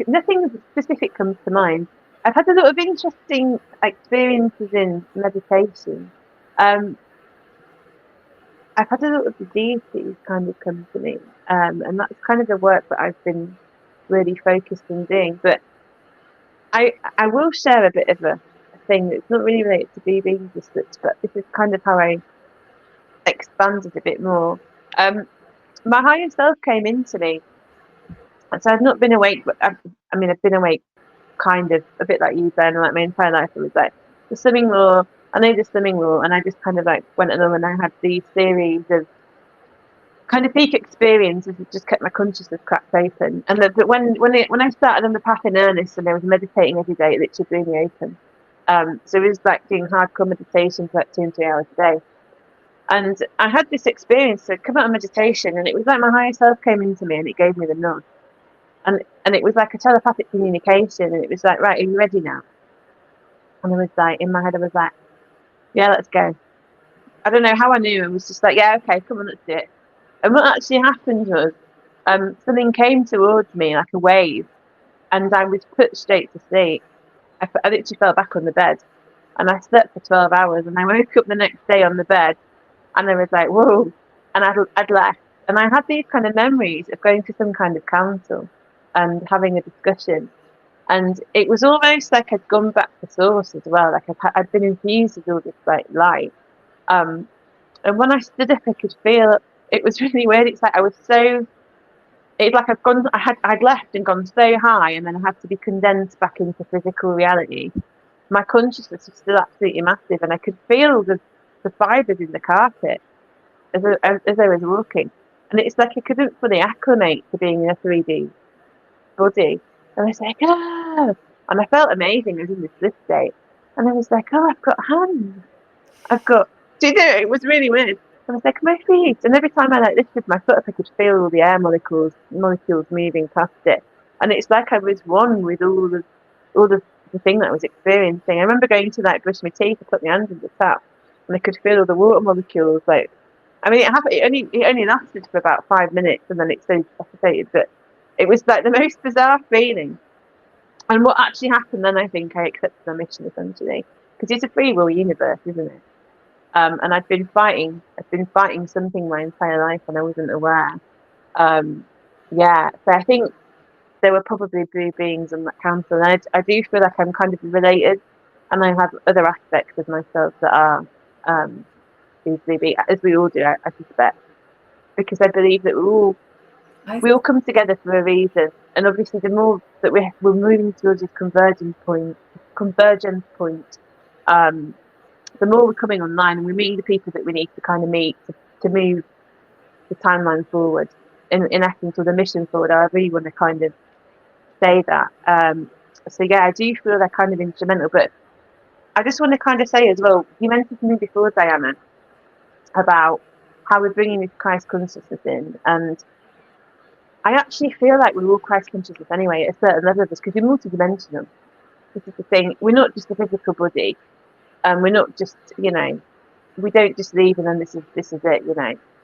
Nothing specific comes to mind. I've had a lot of interesting experiences in meditation. I've had a lot of the deities kind of come to me, and that's kind of the work that I've been really focused on doing. But I will share a bit of a thing that's not really related to blue beings as such, but this is kind of how I expanded a bit more. My higher self came into me, and so I've not been awake, but I've been awake kind of a bit like you, Ben, like my entire life. It was like the swimming law. I know the swimming law, and I just kind of went along, and I had these series of kind of peak experiences that just kept my consciousness cracked open. And but when I started on the path in earnest, and I was meditating every day, it literally blew me open. So it was like doing hardcore meditation for 2 and 3 hours a day. And I had this experience to come out of meditation, and it was like my higher self came into me and it gave me the nudge. And it was like a telepathic communication, and it was like, right, are you ready now? And I was like, in my head, I was like, yeah, let's go. I don't know how I knew. It was just like, yeah, okay, come on, let's do it. And what actually happened was, something came towards me like a wave, and I was put straight to sleep. I literally fell back on the bed, and I slept for 12 hours, and I woke up the next day on the bed, and I was like, whoa, and I'd left. And I had these kind of memories of going to some kind of council and having a discussion. And it was almost like I'd gone back to source as well. Like I'd been infused with all this like light. And when I stood up, I could feel it was really weird. It's like I was so. It's like I'd left and gone so high, and then I had to be condensed back into physical reality. My consciousness was still absolutely massive, and I could feel the fibers in the carpet as I was walking. And it's like I couldn't fully acclimate to being in a 3D body. And I was like, ah! And I felt amazing. I was in this bliss state. And I was like, oh, I've got hands. Do you know, it was really weird. And I was like, my feet. And every time I lifted my foot up, I could feel all the air molecules moving past it. And it's like I was one with all the thing that I was experiencing. I remember going to brush my teeth, I put my hands in the tap, and I could feel all the water molecules. Like, I mean, it only lasted for about 5 minutes, and then it so dissipated. But it was like the most bizarre feeling. And what actually happened then, I think I accepted my mission essentially, because it's a free will universe, isn't it? And I'd been fighting something my entire life, and I wasn't aware. So I think there were probably blue beings on that council, and I do feel like I'm kind of related, and I have other aspects of myself that are these blue beings, as we all do, I suspect, because I believe that we all come together for a reason, and obviously the more that we're moving towards this convergence point, the more we're coming online, and we meet the people that we need to kind of meet to move the timeline forward, in essence, or the mission forward, however you want to kind of say that. So yeah, I do feel they're kind of instrumental, but I just want to kind of say as well, you mentioned something before, Dyanna, about how we're bringing this Christ consciousness in, and I actually feel like we're all Christ consciousness anyway at a certain level of us, because we're multidimensional. This is the thing. We're not just a physical body, and we're not just, we don't just leave and then this is it,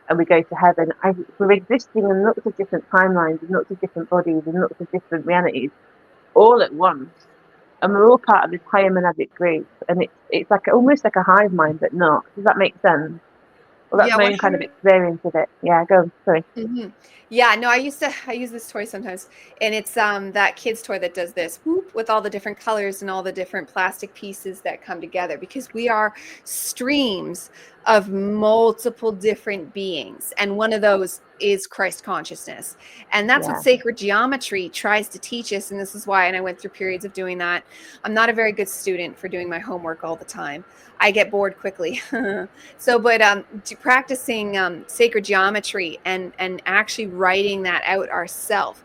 and we go to heaven. We're existing in lots of different timelines, and lots of different bodies, and lots of different realities, all at once, and we're all part of this higher monadic group, and it's like almost like a hive mind, but not. Does that make sense? Well, that's my own kind of experience with it. Yeah, go on. Sorry. Mm-hmm. Yeah, no, I use this toy sometimes, and it's that kid's toy that does this whoop with all the different colors and all the different plastic pieces that come together, because we are streams of multiple different beings, and one of those is Christ consciousness. And that's what sacred geometry tries to teach us, and this is why, and I went through periods of doing that. I'm not a very good student for doing my homework all the time. I get bored quickly. But practicing sacred geometry and actually writing that out ourselves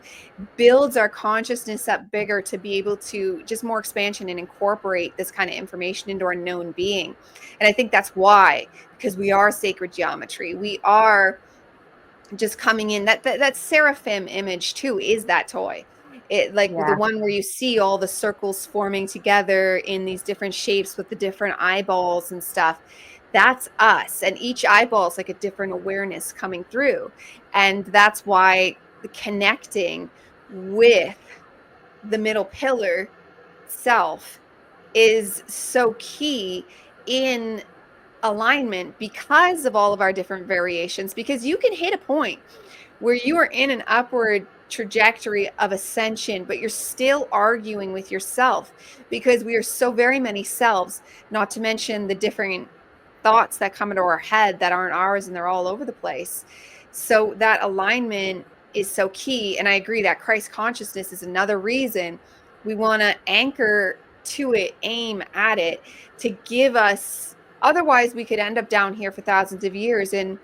builds our consciousness up bigger to be able to just more expansion and incorporate this kind of information into our known being. And I think that's why, because we are sacred geometry. We are just coming in. That seraphim image too is that toy. The one where you see all the circles forming together in these different shapes with the different eyeballs and stuff. That's us. And each eyeball is like a different awareness coming through. And that's why the connecting with the middle pillar self is so key in alignment, because of all of our different variations, because you can hit a point where you are in an upward trajectory of ascension, but you're still arguing with yourself, because we are so very many selves, not to mention the different thoughts that come into our head that aren't ours, and they're all over the place. So that alignment is so key. And I agree that Christ consciousness is another reason we want to anchor to it, aim at it, to give us, otherwise we could end up down here for thousands of years and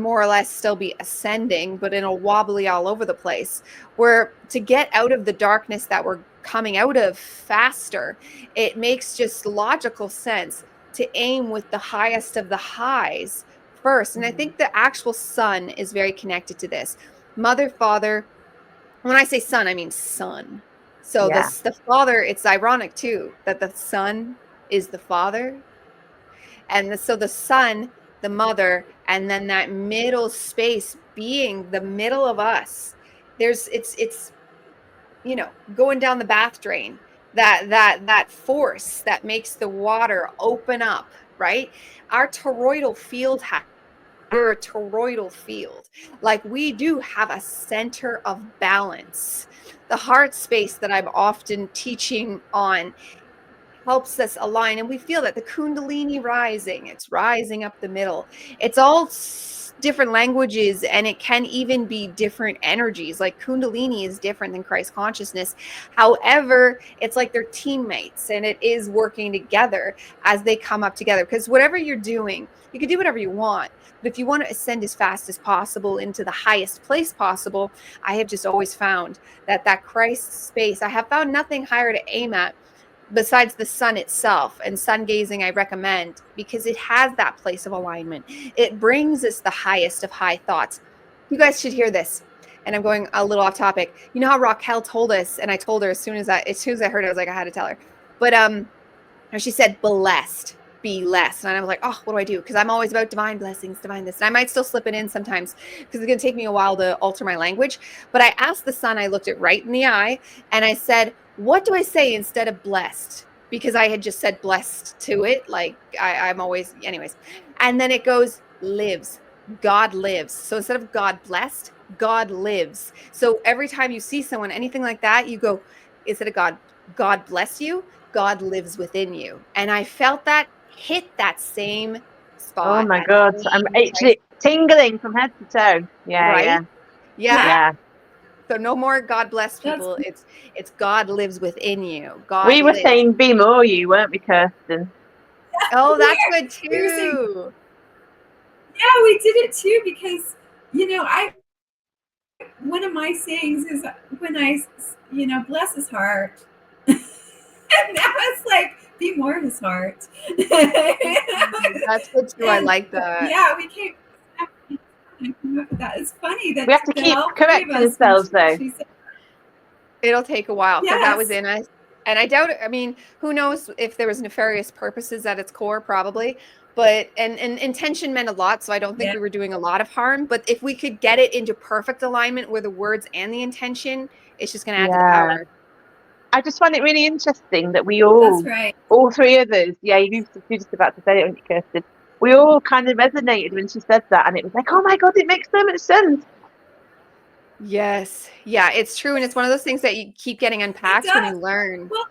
more or less still be ascending, but in a wobbly all over the place. Where to get out of the darkness that we're coming out of faster, it makes just logical sense to aim with the highest of the highs first. And I think the actual sun is very connected to this. Mother, father. When I say son, I mean son. So the father, it's ironic too, that the son is the father. And so the son, the mother, and then that middle space being the middle of us. It's going down the bath drain, that force that makes the water open up, right? Our toroidal field we're a toroidal field. Like, we do have a center of balance. The heart space that I'm often teaching on helps us align, and we feel that the kundalini rising, it's rising up the middle. It's all different languages, and it can even be different energies. Like, kundalini is different than Christ consciousness. However, it's like they're teammates, and it is working together as they come up together, because whatever you're doing, you can do whatever you want. But if you want to ascend as fast as possible into the highest place possible, I have just always found that Christ space, I have found nothing higher to aim at besides the sun itself. And sun gazing I recommend, because it has that place of alignment. It brings us the highest of high thoughts. You guys should hear this. And I'm going a little off topic. You know how Raquel told us, and I told her as soon as I heard it, I was like, I had to tell her. But she said, blessed, be less. And I was like, oh, what do I do? Because I'm always about divine blessings, divine this. And I might still slip it in sometimes, because it's going to take me a while to alter my language. But I asked the sun, I looked it right in the eye, and I said, what do I say instead of blessed? Because I had just said blessed to it. Like, I'm always, anyways. And then it goes, lives. God lives. So instead of God blessed, God lives. So every time you see someone, anything like that, you go, instead of God bless you, God lives within you. And I felt that hit that same spot. Oh my God. I'm actually tingling from head to toe. Yeah, right? Yeah. So no more God bless people. It's God lives within you. God we were lives. saying be more you, weren't we, Kirsten? Oh, that's good too. Yeah, we did it too, because one of my sayings is, when I bless his heart, and now it's like, be more his heart. That's good too. I like that. Yeah, we came up with that. It's funny that we have to keep correcting ourselves, though. It'll take a while, because that was Yes. in us. And I doubt it. I mean, who knows if there was nefarious purposes at its core? Probably. But and intention meant a lot, so I don't think we were doing a lot of harm. But if we could get it into perfect alignment with the words and the intention, it's just going to add to the power. I just find it really interesting that we all, that's right, all three of us, you're just about to say it, weren't you, Kirsten? We all kind of resonated when she said that, and it was like, oh my God, it makes so much sense. Yes. Yeah, it's true. And it's one of those things that you keep getting unpacked when you learn. Well,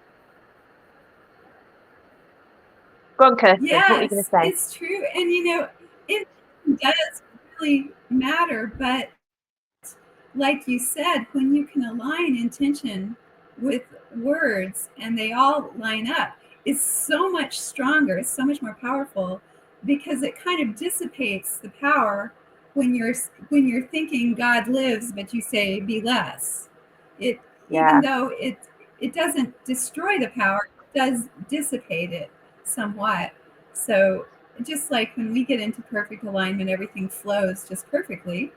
go on, Kirsten. Yes, what are you going to say? It's true. And it does really matter. But like you said, when you can align intention with words and they all line up, it's so much stronger. It's so much more powerful, because it kind of dissipates the power when you're thinking God lives, but you say be less. Even though it doesn't destroy the power, it does dissipate it somewhat. So just like when we get into perfect alignment, everything flows just perfectly.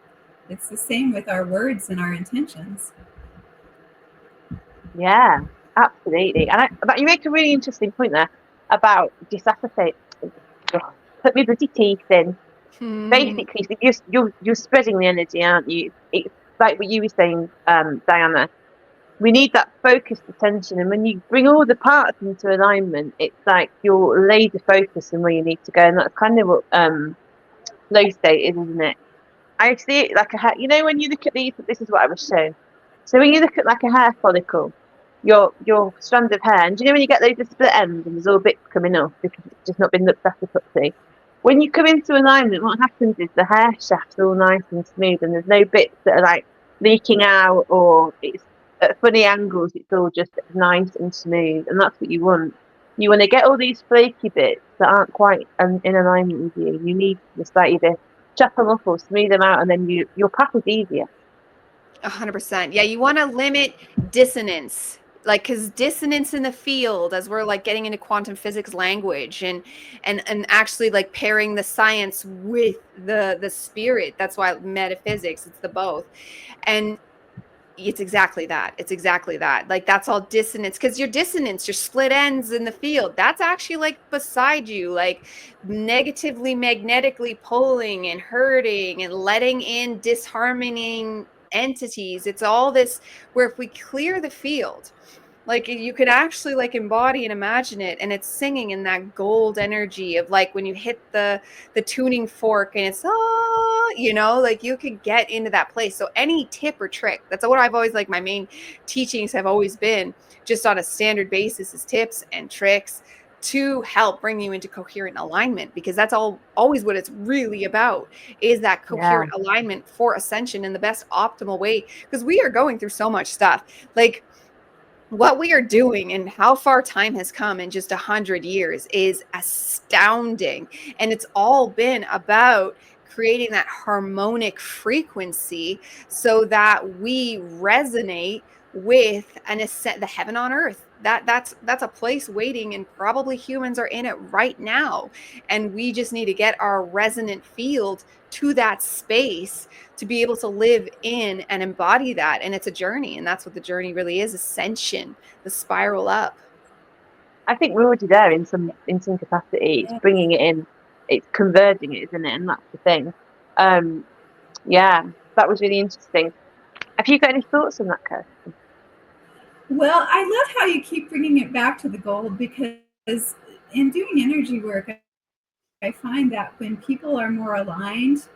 It's the same with our words and our intentions. Yeah, absolutely. But you make a really interesting point there about dissipate. Put me bloody teeth in. Basically, you're spreading the energy, aren't you? It's like what you were saying, Dyanna. We need that focused attention, and when you bring all the parts into alignment, it's like you're laser focused on where you need to go, and that's kind of what flow state is, isn't it? I see it like a hair. When you look at these, this is what I was shown. So when you look at like a hair follicle, your strand of hair, and when you get those split ends and there's all bits coming off because it's just not been looked after properly. When you come into alignment, what happens is the hair shaft's all nice and smooth, and there's no bits that are like leaking out, or it's at funny angles. It's all just nice and smooth, and that's what you want. You want to get all these flaky bits that aren't quite in alignment with you. You need just like either chop them off or smooth them out, and then your path is easier. 100%. Yeah, you want to limit dissonance like, because dissonance in the field, as we're like getting into quantum physics language, and actually like pairing the science with the spirit. That's why metaphysics, it's the both. And it's exactly that. It's exactly that. Like, that's all dissonance, because your dissonance, your split ends in the field, that's actually like beside you, like negatively magnetically pulling and hurting and letting in disharmonying entities. It's all this, where if we clear the field, like, you could actually like embody and imagine it, and it's singing in that gold energy of like when you hit the tuning fork and it's like you could get into that place. So any tip or trick, that's what I've always, like, my main teachings have always been just on a standard basis, is tips and tricks to help bring you into coherent alignment, because that's always what it's really about, is that coherent alignment for ascension in the best optimal way. Because we are going through so much stuff, like what we are doing and how far time has come in just 100 years is astounding. And it's all been about creating that harmonic frequency so that we resonate with the heaven on earth. That's a place waiting, and probably humans are in it right now. And we just need to get our resonant field to that space to be able to live in and embody that. And it's a journey, and that's what the journey really is: ascension, the spiral up. I think we're already there in some capacity. It's bringing it in, it's converging it, isn't it? And that's the thing. That was really interesting. Have you got any thoughts on that, Kirsten? Well, I love how you keep bringing it back to the gold, because in doing energy work, I find that when people are more aligned,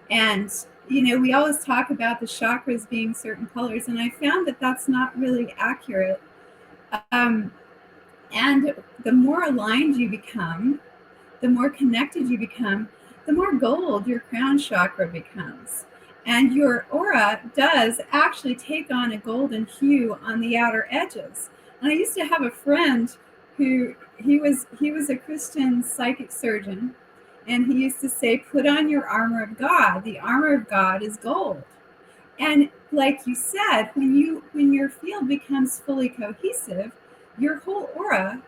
and we always talk about the chakras being certain colors, and I found that that's not really accurate. And the more aligned you become, the more connected you become, the more gold your crown chakra becomes. And your aura does actually take on a golden hue on the outer edges. And I used to have a friend who he was a Christian psychic surgeon, and he used to say, put on your armor of God. The armor of God is gold. And like you said, when your field becomes fully cohesive, your whole aura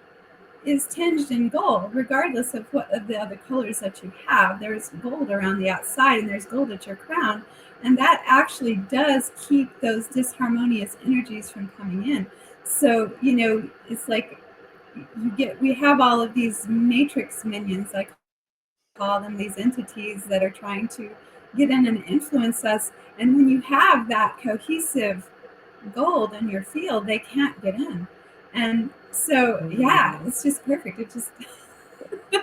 is tinged in gold, regardless of what of the other colors that you have. There's gold around the outside, and there's gold at your crown, and that actually does keep those disharmonious energies from coming in. So it's like we have all of these matrix minions, I call them, these entities that are trying to get in and influence us. And when you have that cohesive gold in your field, they can't get in. And so, it's just perfect. It just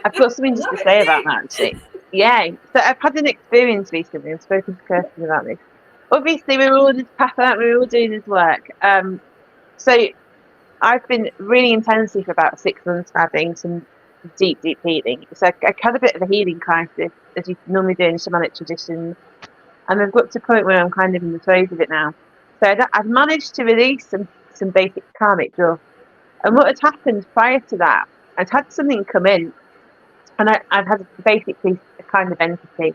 I've got something just to say about that, actually. Yeah, so I've had an experience recently. I've spoken to Kirsten about this. Obviously, we're all this path out. We're all doing this work. So I've been really intensely for about 6 months having some deep healing. So I had a bit of a healing crisis, as you normally do in shamanic traditions, and I've got to a point where I'm kind of in the throes of it now. So I've managed to release some basic karmic stuff. And what had happened prior to that, I'd had something come in, and I've had basically a kind of entity.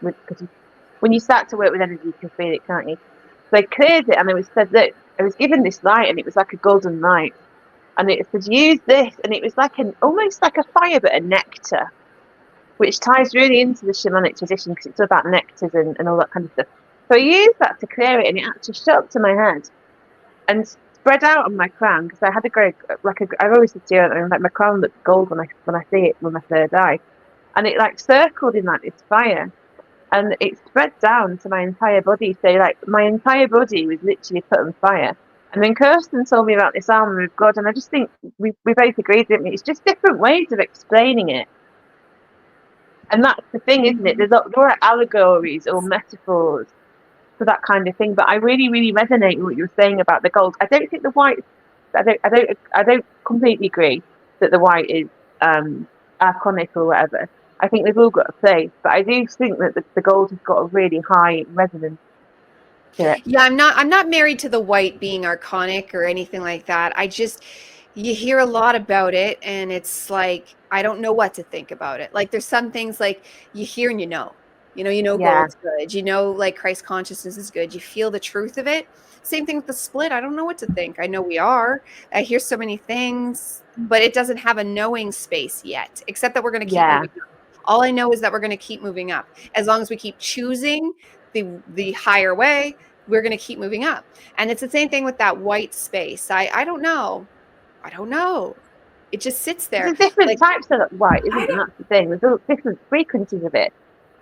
Because when you start to work with energy, you can feel it, can't you? So I cleared it, and it was said that I was given this light, and it was like a golden light, and it said use this, and it was like almost like a fire, but a nectar, which ties really into the shamanic tradition, because it's all about nectars and all that kind of stuff. So I used that to clear it, and it actually shot up to my head and spread out on my crown, because I had I've always said to you, like, my crown looks gold when I see it with my third eye, and it like circled in like this fire, and it spread down to my entire body. So like my entire body was literally put on fire. And then Kirsten told me about this armor of God, and I just think we both agreed, didn't we? It's just different ways of explaining it. And that's the thing, isn't it? There are allegories or metaphors for that kind of thing. But I really, really resonate with what you were saying about the gold. I don't think the white. I don't completely agree that the white is archonic or whatever. I think they've all got a place, but I do think that the gold has got a really high resonance to it. Yeah, I'm not married to the white being archonic or anything like that. You hear a lot about it, and it's like, I don't know what to think about it. Like, there's some things like you hear and you know. Gold's good, like Christ consciousness is good. You feel the truth of it. Same thing with the split. I don't know what to think. I know we are. I hear so many things, but it doesn't have a knowing space yet, except that we're going to keep moving up. All I know is that we're going to keep moving up. As long as we keep choosing the higher way, we're going to keep moving up. And it's the same thing with that white space. I don't know. It just sits there. There's different types of white, isn't it? That's the thing. There's different frequencies of it.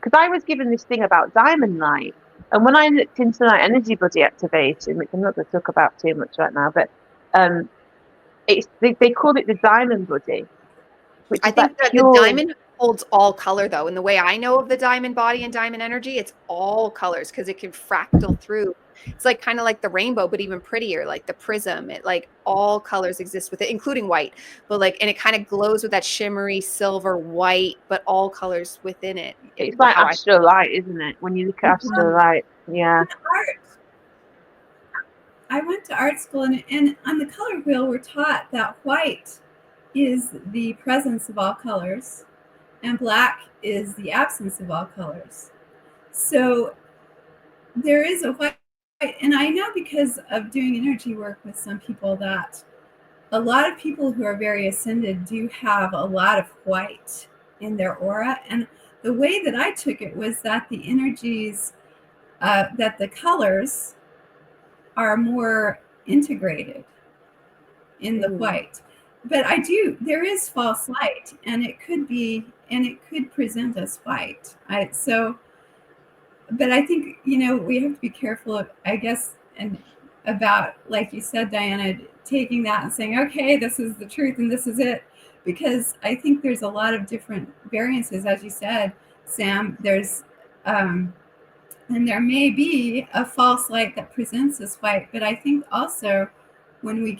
Because I was given this thing about diamond light, and when I looked into like energy body activation, which I'm not going to talk about too much right now, but they call it the diamond body. Which I think that the diamond holds all color, though. And the way I know of the diamond body and diamond energy, it's all colors because it can fractal through. It's like kind of like the rainbow, but even prettier, like the prism. It like all colors exist with it, including white. But and it kind of glows with that shimmery silver white, but all colors within it. It's like astral light, isn't it? When you look at astral light, yeah. I went to art school, and on the color wheel, we're taught that white is the presence of all colors, and black is the absence of all colors. So there is a white, and I know because of doing energy work with some people that a lot of people who are very ascended do have a lot of white in their aura. And the way that I took it was that the energies, that the colors are more integrated in the white. But there is false light, and it could present as white. But I think, we have to be careful of, I guess, and about, like you said, Dyanna, taking that and saying, okay, this is the truth and this is it. Because I think there's a lot of different variances, as you said, Sam. There's, and there may be a false light that presents as white, but I think also when we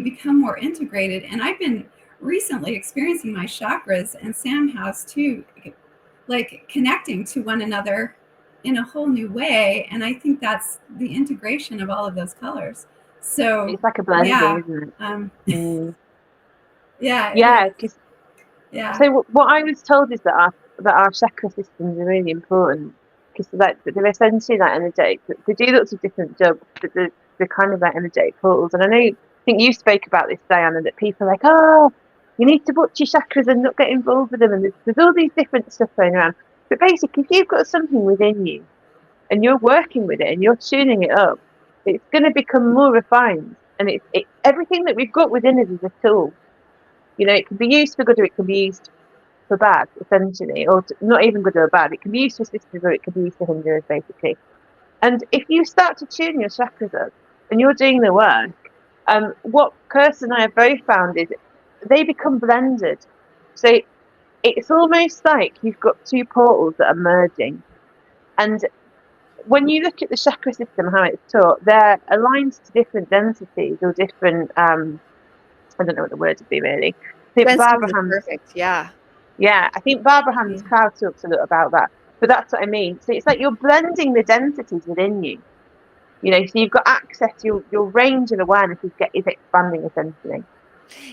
become more integrated, and I've been recently experiencing my chakras, and Sam has too, like connecting to one another in a whole new way. And I think that's the integration of all of those colors. So it's like a blending, isn't it? So what I was told is that our chakra systems are really important, because they're essentially like energetic. They do lots of different jobs, but they're kind of like energetic portals. And I think you spoke about this, Dyanna, that people are like, oh, you need to watch your chakras and not get involved with them, and there's all these different stuff going around. But basically, if you've got something within you and you're working with it and you're tuning it up, it's going to become more refined. And everything that we've got within us is a tool. It can be used for good or it can be used for bad, essentially, or not even good or bad. It can be used to assist us or it can be used to hinder us, basically. And if you start to tune your chakras up and you're doing the work, what Kirsten and I have both found is they become blended. So it's almost like you've got two portals that are merging. And when you look at the chakra system, how it's taught, they're aligned to different densities or different, I don't know what the word would be really. I think Barbara perfect, yeah. Yeah, I think Barbara Ham's crowd talks a lot about that. But that's what I mean. So it's like you're blending the densities within you. So you've got access, your range of awareness is expanding, essentially.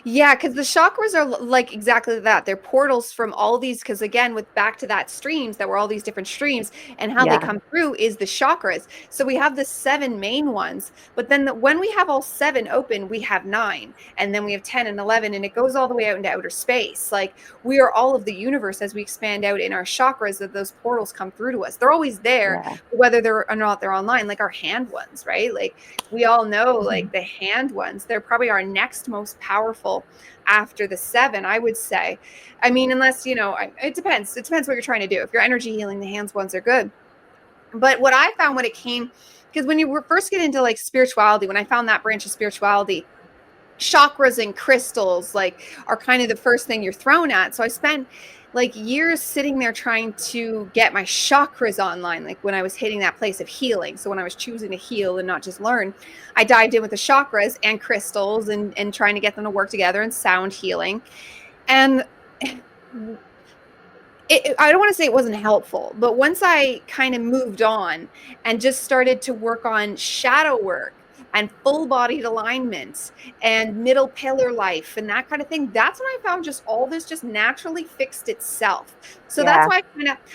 Yeah, because the chakras are like exactly that. They're portals from all these, because again, back to that streams, that were all these different streams, and how they come through is the chakras. So we have the 7 main ones, but then when we have all 7 open, we have 9, and then we have 10 and 11, and it goes all the way out into outer space. Like, we are all of the universe as we expand out in our chakras, that those portals come through to us. They're always there, whether they're or not they're online, like our hand ones, right? Like, we all know, like the hand ones, they're probably our next most powerful after the 7, I would say. I mean, unless, it depends. It depends what you're trying to do. If you're energy healing, the hands ones are good. But what I found when it came, because when you were first getting into like spirituality, when I found that branch of spirituality, chakras and crystals are kind of the first thing you're thrown at. So I spent like years sitting there trying to get my chakras online, like when I was hitting that place of healing. So when I was choosing to heal and not just learn, I dived in with the chakras and crystals and trying to get them to work together and sound healing. And I don't want to say it wasn't helpful, but once I kind of moved on and just started to work on shadow work, and full-bodied alignment and middle pillar life and that kind of thing. That's when I found just all this just naturally fixed itself. So that's why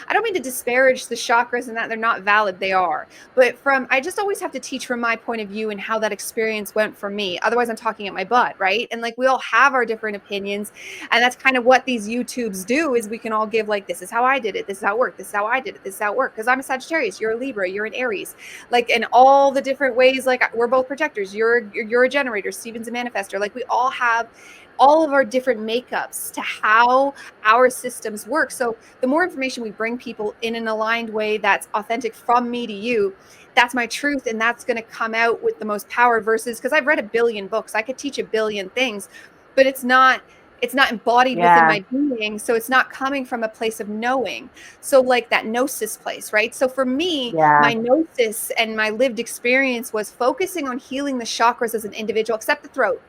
I don't mean to disparage the chakras and that they're not valid. They are. But I just always have to teach from my point of view and how that experience went for me. Otherwise, I'm talking at my butt, right? And like we all have our different opinions. And that's kind of what these YouTubes do is we can all give like, this is how I did it. This is how it worked. This is how I did it. This is how it worked. Because I'm a Sagittarius. You're a Libra. You're an Aries. Like in all the different ways, like we're both projectors. You're a generator. Steven's a manifestor. Like we all have all of our different makeups to how our systems work. So the more information we bring people in an aligned way that's authentic from me to you, that's my truth. And that's going to come out with the most power versus, because I've read a billion books. I could teach a billion things, but it's not embodied within my being. So it's not coming from a place of knowing. So like that gnosis place, right? So for me, my gnosis and my lived experience was focusing on healing the chakras as an individual, except the throat.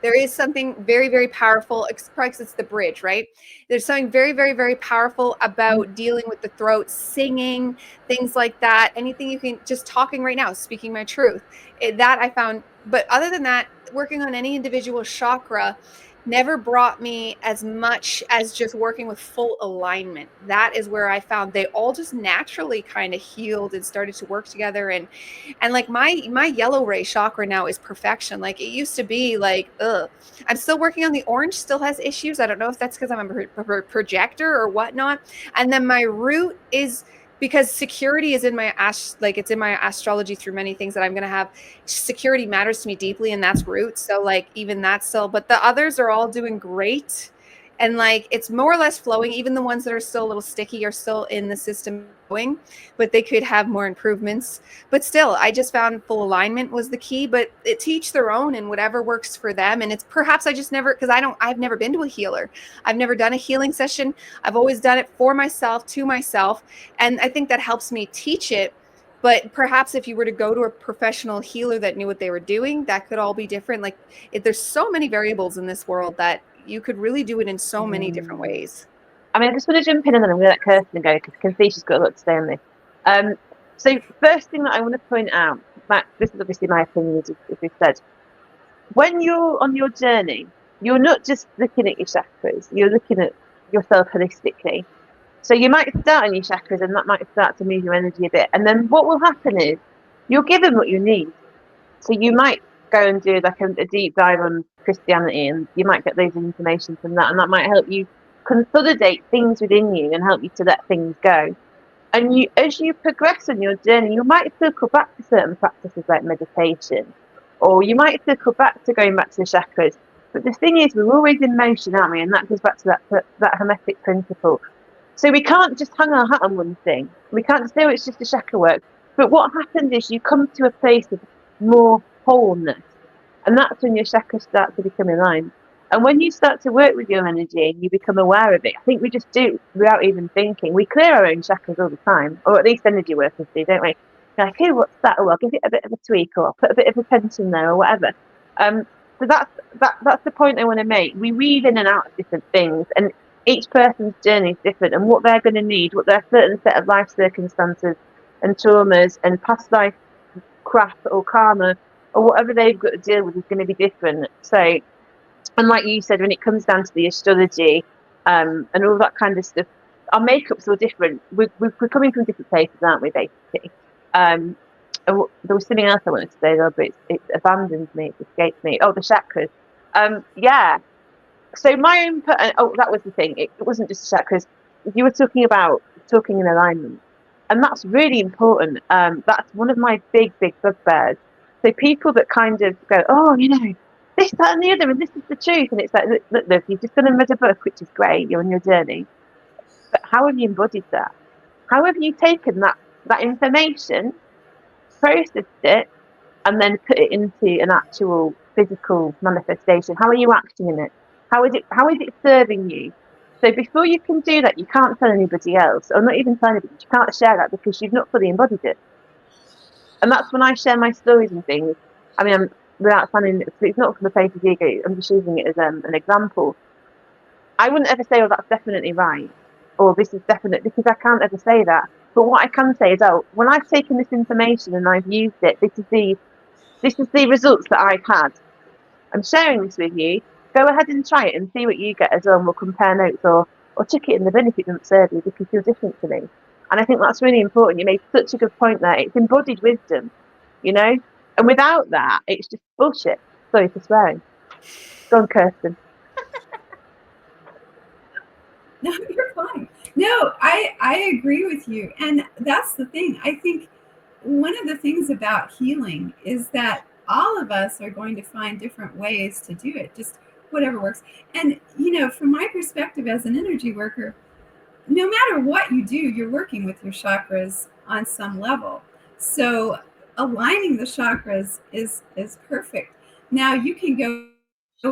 There is something very, very powerful, because it's the bridge, right? There's something very, very, very powerful about dealing with the throat, singing, things like that. Anything you can, just talking right now, speaking my truth. That I found, but other than that, working on any individual chakra never brought me as much as just working with full alignment. That is where I found they all just naturally kind of healed and started to work together. And like my yellow ray chakra now is perfection. Like it used to be like, I'm still working on the orange, still has issues. I don't know if that's because I'm a projector or whatnot. And then my root is, because security is in my it's in my astrology through many things that I'm going to have. Security matters to me deeply, and that's root. So like even that's still, but the others are all doing great. And like it's more or less flowing. Even the ones that are still a little sticky are still in the system going, but they could have more improvements. But still, I just found full alignment was the key, but it's each their own and whatever works for them. And it's perhaps I just never, because I've never been to a healer. I've never done a healing session. I've always done it for myself, to myself. And I think that helps me teach it. But perhaps if you were to go to a professional healer that knew what they were doing, that could all be different. Like there's so many variables in this world that you could really do it in so many different ways. I mean, I just want to jump in and then I'm going to let Kirsten go because I can see she's got a lot to say on this. So first thing that I want to point out, this is obviously my opinion, as we've said. When you're on your journey, you're not just looking at your chakras, you're looking at yourself holistically. So you might start on your chakras and that might start to move your energy a bit. And then what will happen is you're given what you need. So you might go and do like a deep dive on Christianity and you might get loads of information from that, and that might help you consolidate things within you and help you to let things go. And as you progress on your journey, you might circle back to certain practices like meditation, or you might circle back to going back to the chakras. But the thing is, we're always in motion, aren't we? And that goes back to that hermetic principle. So we can't just hang our hat on one thing. We can't just say, oh, it's just a chakra work. But what happens is you come to a place of more wholeness. And that's when your chakras start to become aligned. And when you start to work with your energy and you become aware of it, I think we just do without even thinking. We clear our own chakras all the time, or at least energy workers do, don't we? Like, hey, what's that? Oh, I'll give it a bit of a tweak, or I'll put a bit of attention there, or whatever. So that's the point I want to make. We weave in and out of different things, and each person's journey is different, and what they're going to need, what their certain set of life circumstances and traumas and past life crap or karma or whatever they've got to deal with is going to be different. So, and like you said, when it comes down to the astrology and all that kind of stuff, our makeup's all different. We're coming from different places, aren't we, basically? And there was something else I wanted to say, though, but it abandoned me, it escaped me. Oh, the chakras. Yeah. So my own, that was the thing. It wasn't just the chakras. You were talking about talking in alignment. And that's really important. That's one of my big bugbears. So people that kind of go, oh, you know, this, that, and the other, and this is the truth. And it's like, look, you've just done a read a book, which is great. You're on your journey. But how have you embodied that? How have you taken that information, processed it, and then put it into an actual physical manifestation? How are you acting in it? How is it serving you? So before you can do that, you can't tell anybody else, or not even tell anybody. You can't share that because you've not fully embodied it. And that's when I share my stories and things. I mean, without sounding, it's not from a place of ego. I'm just using it as an example. I wouldn't ever say, oh, that's definitely right, or this is definite, because I can't ever say that. But what I can say is, oh, when I've taken this information and I've used it, this this is the results that I've had. I'm sharing this with you. Go ahead and try it and see what you get as well. And we'll compare notes or chuck it in the bin if it doesn't serve you because you're different to me. And I think that's really important. You made such a good point there. It's embodied wisdom, you know? And without that, it's just bullshit. Sorry for swearing. Go on, Kirsten. No, you're fine. No, I agree with you. And that's the thing. I think one of the things about healing is that all of us are going to find different ways to do it, just whatever works. And, from my perspective as an energy worker, no matter what you do, you're working with your chakras on some level. So aligning the chakras is perfect. Now you can go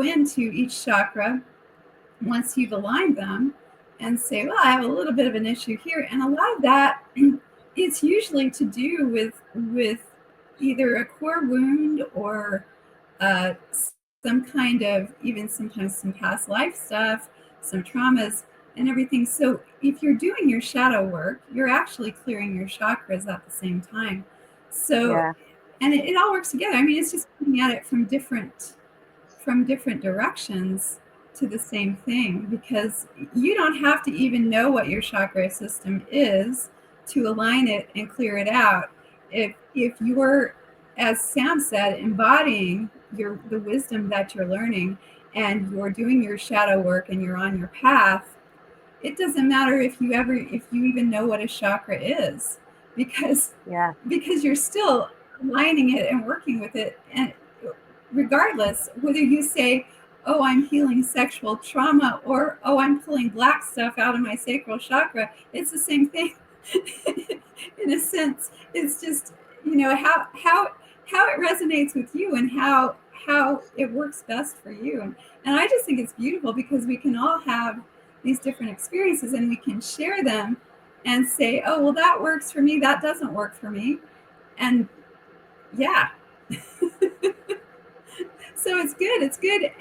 into each chakra once you've aligned them and say, well, I have a little bit of an issue here. And a lot of that is usually to do with either a core wound or some kind of, even sometimes some past life stuff, some traumas and everything. So if you're doing your shadow work, you're actually clearing your chakras at the same time. So, and it all works together. I mean, it's just coming at it from different directions to the same thing, because you don't have to even know what your chakra system is to align it and clear it out. If you're, as Sam said, embodying the wisdom that you're learning and you're doing your shadow work and you're on your path, it doesn't matter if you even know what a chakra is, because you're still aligning it and working with it. And regardless, whether you say, oh, I'm healing sexual trauma, or, oh, I'm pulling black stuff out of my sacral chakra, it's the same thing. In a sense, it's just, how it resonates with you and how it works best for you. And I just think it's beautiful because we can all have these different experiences and we can share them and say, oh, well, that works for me, that doesn't work for me. And so it's good.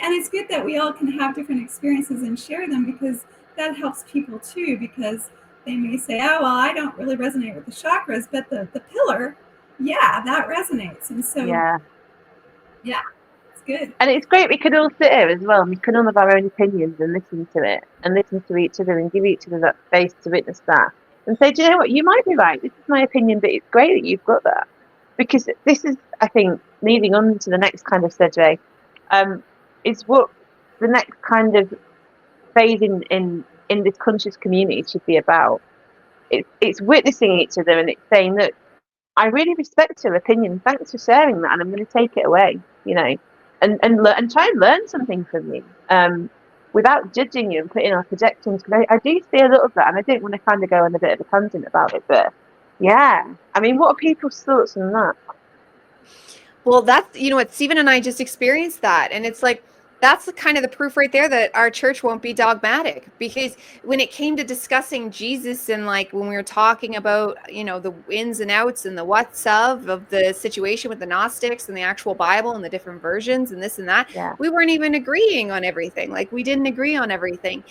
And it's good that we all can have different experiences and share them, because that helps people too, because they may say, oh, well, I don't really resonate with the chakras, but the pillar, that resonates. And so, it's good. And it's great we can all sit here as well, and we can all have our own opinions and listen to it and listen to each other and give each other that space to witness that and say, do you know what, you might be right, this is my opinion, but it's great that you've got that. Because this is, I think, leading on to the next kind of survey, is what the next kind of phase in this conscious community should be about. It's witnessing each other, and it's saying that I really respect your opinion. Thanks for sharing that, and I'm going to take it away, and try and learn something from you, without judging you and putting our projections. Because I do see a lot of that, and I don't want to kind of go on a bit of a tangent about it, but I mean, what are people's thoughts on that? Well, that's, what Stephen and I just experienced that. And it's like, that's the kind of the proof right there that our church won't be dogmatic, because when it came to discussing Jesus and like when we were talking about, the ins and outs and the what's of the situation with the Gnostics and the actual Bible and the different versions and this and that, we weren't even agreeing on everything. Like we didn't agree on everything.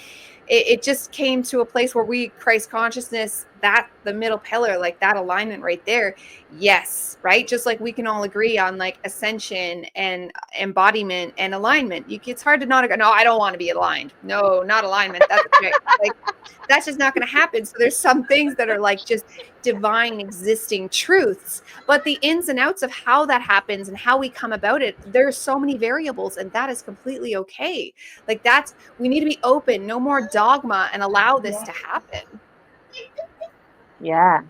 It just came to a place where Christ consciousness, that the middle pillar, like that alignment right there. Yes. Right. Just like we can all agree on like ascension and embodiment and alignment. It's hard to not go, no, I don't want to be aligned. No, not alignment. That's okay. Like that's just not going to happen. So there's some things that are like just divine existing truths, but the ins and outs of how that happens and how we come about it, there's so many variables, and that is completely okay. Like we need to be open, no more dogma, and allow this to happen. Yeah.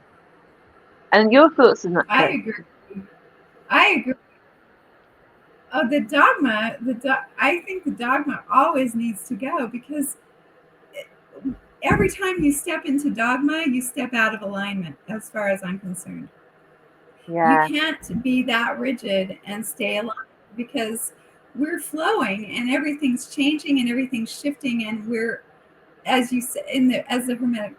And your thoughts on that? I agree. Oh, the dogma, I think the dogma always needs to go, because every time you step into dogma, you step out of alignment, as far as I'm concerned. You can't be that rigid and stay aligned, because we're flowing and everything's changing and everything's shifting, and we're, as you said, as the Hermetic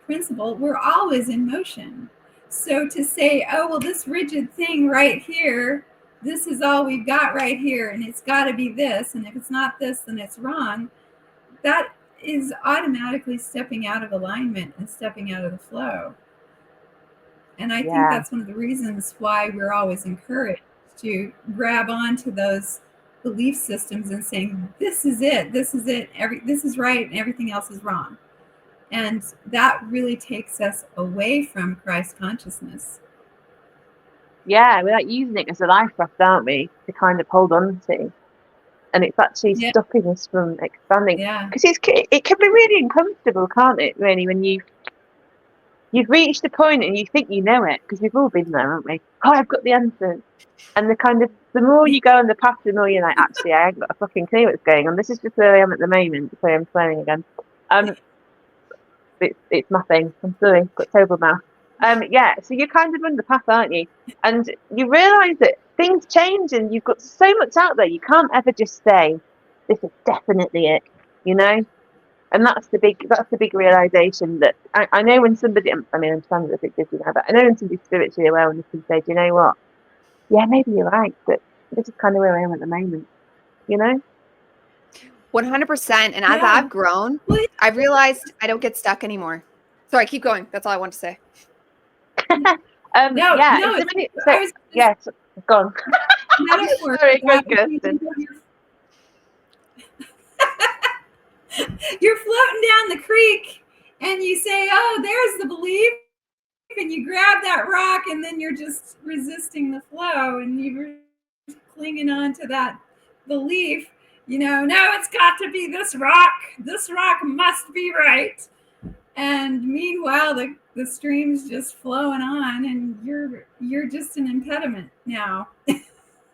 principle, we're always in motion. So to say, oh, well, this rigid thing right here, this is all we've got right here, and it's got to be this, and if it's not this, then it's wrong, that is automatically stepping out of alignment and stepping out of the flow. And I think that's one of the reasons why we're always encouraged to grab onto those belief systems and saying, this is it, this is right, and everything else is wrong. And that really takes us away from Christ consciousness. Yeah, we're like using it as a life raft, aren't we, to kind of hold on to. And it's actually stopping us from expanding. Because it can be really uncomfortable, can't it, really, when you've reached a point and you think you know it, because we've all been there, haven't we? Oh, I've got the answers. And the more you go on the path, the more you're like, actually, I haven't got a fucking clue what's going on. This is just where I am at the moment. So I'm swearing again. It's my thing. I'm sorry, I've got terrible mouth. So you're kind of on the path, aren't you? And you realise that things change and you've got so much out there. You can't ever just say, this is definitely it, you know? And that's the big realisation that I know when somebody, I mean, I'm standing a bit busy now, but I know when somebody's spiritually aware and they can say, do you know what? Yeah, maybe you're right, but this is kind of where I am at the moment, you know? 100%. And as I've grown, I've realized I don't get stuck anymore. Sorry, keep going. That's all I want to say. Yes, go on. Sorry, go, Kirsten. You're floating down the creek and you say, oh, there's the belief, and you grab that rock and then you're just resisting the flow and you're clinging on to that belief, no, it's got to be this rock must be right. And meanwhile the stream's just flowing on and you're just an impediment now.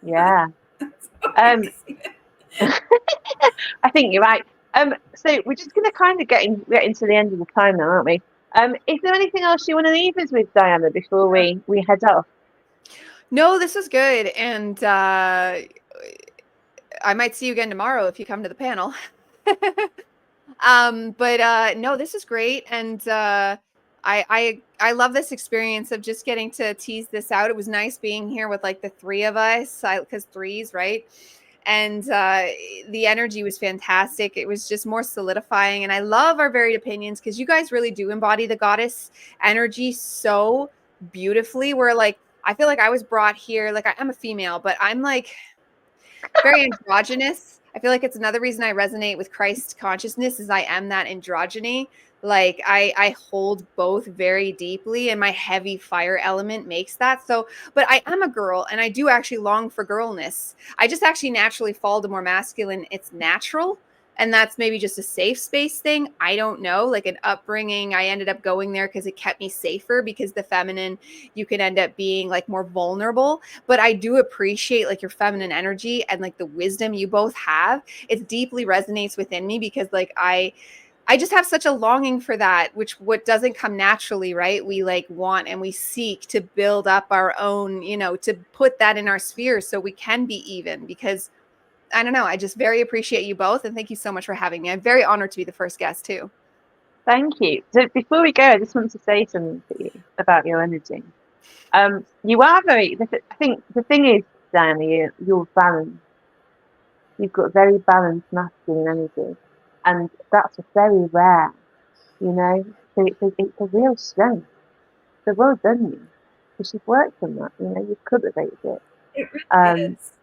Yeah. I think you're right. So we're just going to kind of get into the end of the time now, aren't we? Is there anything else you want to leave us with, Dyanna, before we head off? No, this was good. And I might see you again tomorrow if you come to the panel. But no, this is great. And I love this experience of just getting to tease this out. It was nice being here with like the three of us, because threes, right? And the energy was fantastic. It was just more solidifying. And I love our varied opinions because you guys really do embody the goddess energy so beautifully. Where like, I feel like I was brought here, like I'm a female, but I'm like very androgynous. I feel like it's another reason I resonate with Christ consciousness is I am that androgyny. Like I hold both very deeply, and my heavy fire element makes that. So, but I am a girl and I do actually long for girlness. I just actually naturally fall to more masculine. It's natural. And that's maybe just a safe space thing. I don't know, like an upbringing. I ended up going there because it kept me safer, because the feminine, you can end up being like more vulnerable. But I do appreciate like your feminine energy and like the wisdom you both have. It deeply resonates within me because like I just have such a longing for that, what doesn't come naturally, right? We like want and we seek to build up our own, to put that in our sphere so we can be even, because I don't know. I just very appreciate you both. And thank you so much for having me. I'm very honored to be the first guest too. Thank you. So before we go, I just want to say something to you about your energy. You are I think the thing is, Dyanna, you're balanced. You've got very balanced masculine energy. And that's very rare, So it's a real strength. So well done you. Because you've worked on that, you've cultivated it. It really is.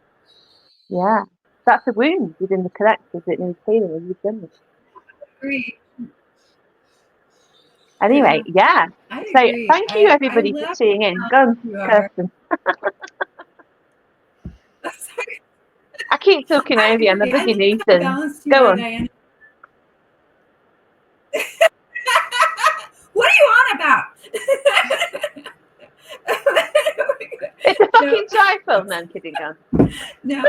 Yeah. That's a wound within the collective that needs healing, and you've done it. Agree. Anyway, yeah. I so agree. thank you everybody for tuning in. Go on, Kirsten. I keep talking over you. I'm a bloody nuisance. Go on. Dyanna. What are you on about? It's a fucking trifle, man. Kidding, go on. No.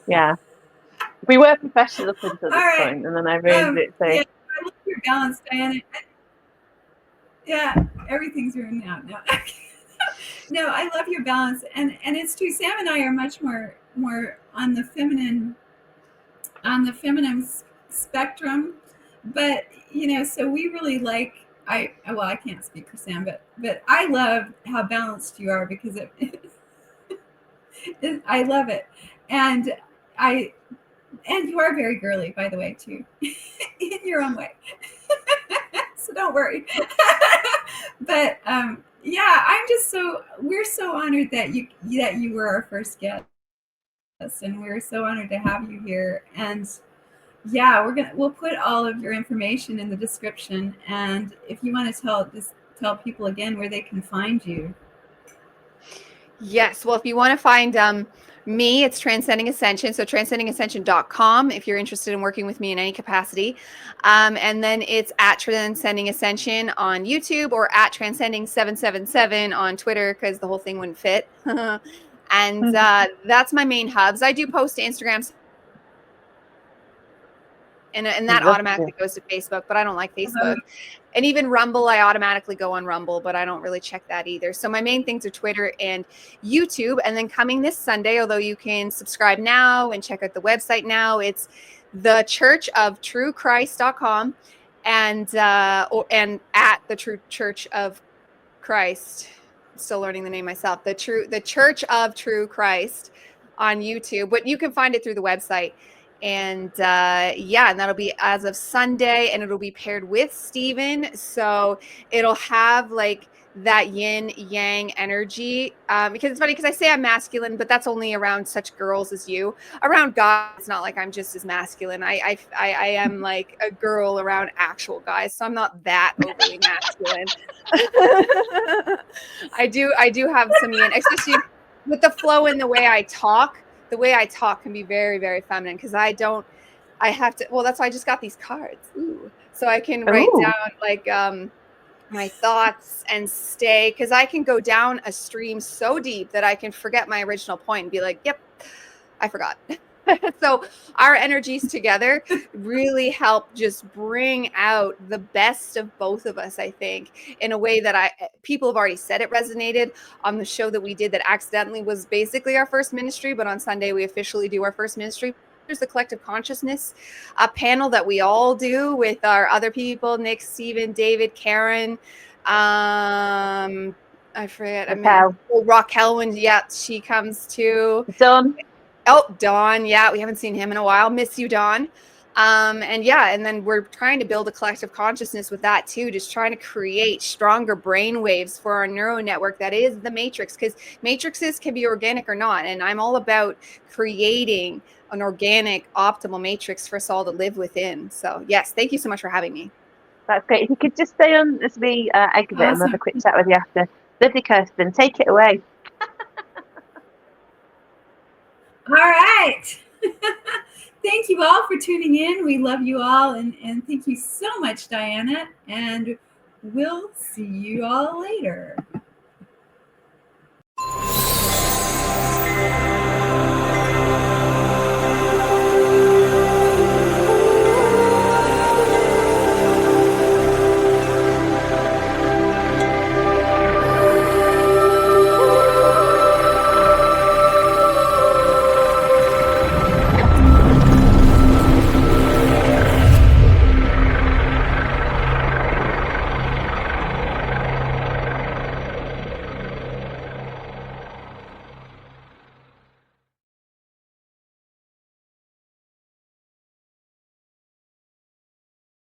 Yeah, we were professional up until this point, and then I ruined it. So yeah, I love your balance, Dyanna. Yeah, everything's ruined now. No, I love your balance, and it's true. Sam and I are much more on the feminine spectrum, but so we really like. I can't speak for Sam, but I love how balanced you are, because I love it, and And you are very girly, by the way, too, in your own way. So don't worry. But yeah, we're so honored that you were our first guest, and we're so honored to have you here. And yeah, we'll put all of your information in the description. And if you want to tell people again where they can find you. Yes. Well, if you want to find me, it's Transcending Ascension. So transcendingascension.com if you're interested in working with me in any capacity. And then it's at Transcending Ascension on YouTube, or at Transcending777 on Twitter, because the whole thing wouldn't fit. And that's my main hubs. I do post to Instagram, and that automatically goes to Facebook, but I don't like Facebook. And even Rumble, I automatically go on Rumble, but I don't really check that either. So my main things are Twitter and YouTube. And then coming this Sunday, although you can subscribe now and check out the website now, it's the churchoftruechrist.com and at the True Church of Christ. I'm still learning the name myself. The Church of True Christ on YouTube, but you can find it through the website. And and that'll be as of Sunday, and it'll be paired with Steven. So it'll have like that yin yang energy. Because it's funny because I say I'm masculine, but that's only around such girls as you. Around guys, it's not like I'm just as masculine. I am like a girl around actual guys, so I'm not that overly masculine. I do have some yin, especially with the flow in the way I talk. The way I talk can be very, very feminine, because that's why I just got these cards. Ooh. So I can write down like my thoughts and stay, because I can go down a stream so deep that I can forget my original point and be like, yep, I forgot. So our energies together really help just bring out the best of both of us, I think, in a way that people have already said it resonated on the show that we did that accidentally was basically our first ministry, but on Sunday we officially do our first ministry. There's the collective consciousness, a panel that we all do with our other people, Nick, Steven, David, Karen, I forget. Raquel, when she comes too. Dawn. Yeah, we haven't seen him in a while. Miss you, Dawn. And then we're trying to build a collective consciousness with that too, just trying to create stronger brain waves for our neural network that is the matrix, because matrices can be organic or not. And I'm all about creating an organic, optimal matrix for us all to live within. So yes, thank you so much for having me. That's great. If you could just stay on as we exit and have a quick chat with you after. Lovely, Kirsten. Take it away. All right. Thank you all for tuning in. We love you all. And thank you so much, Dyanna. And we'll see you all later.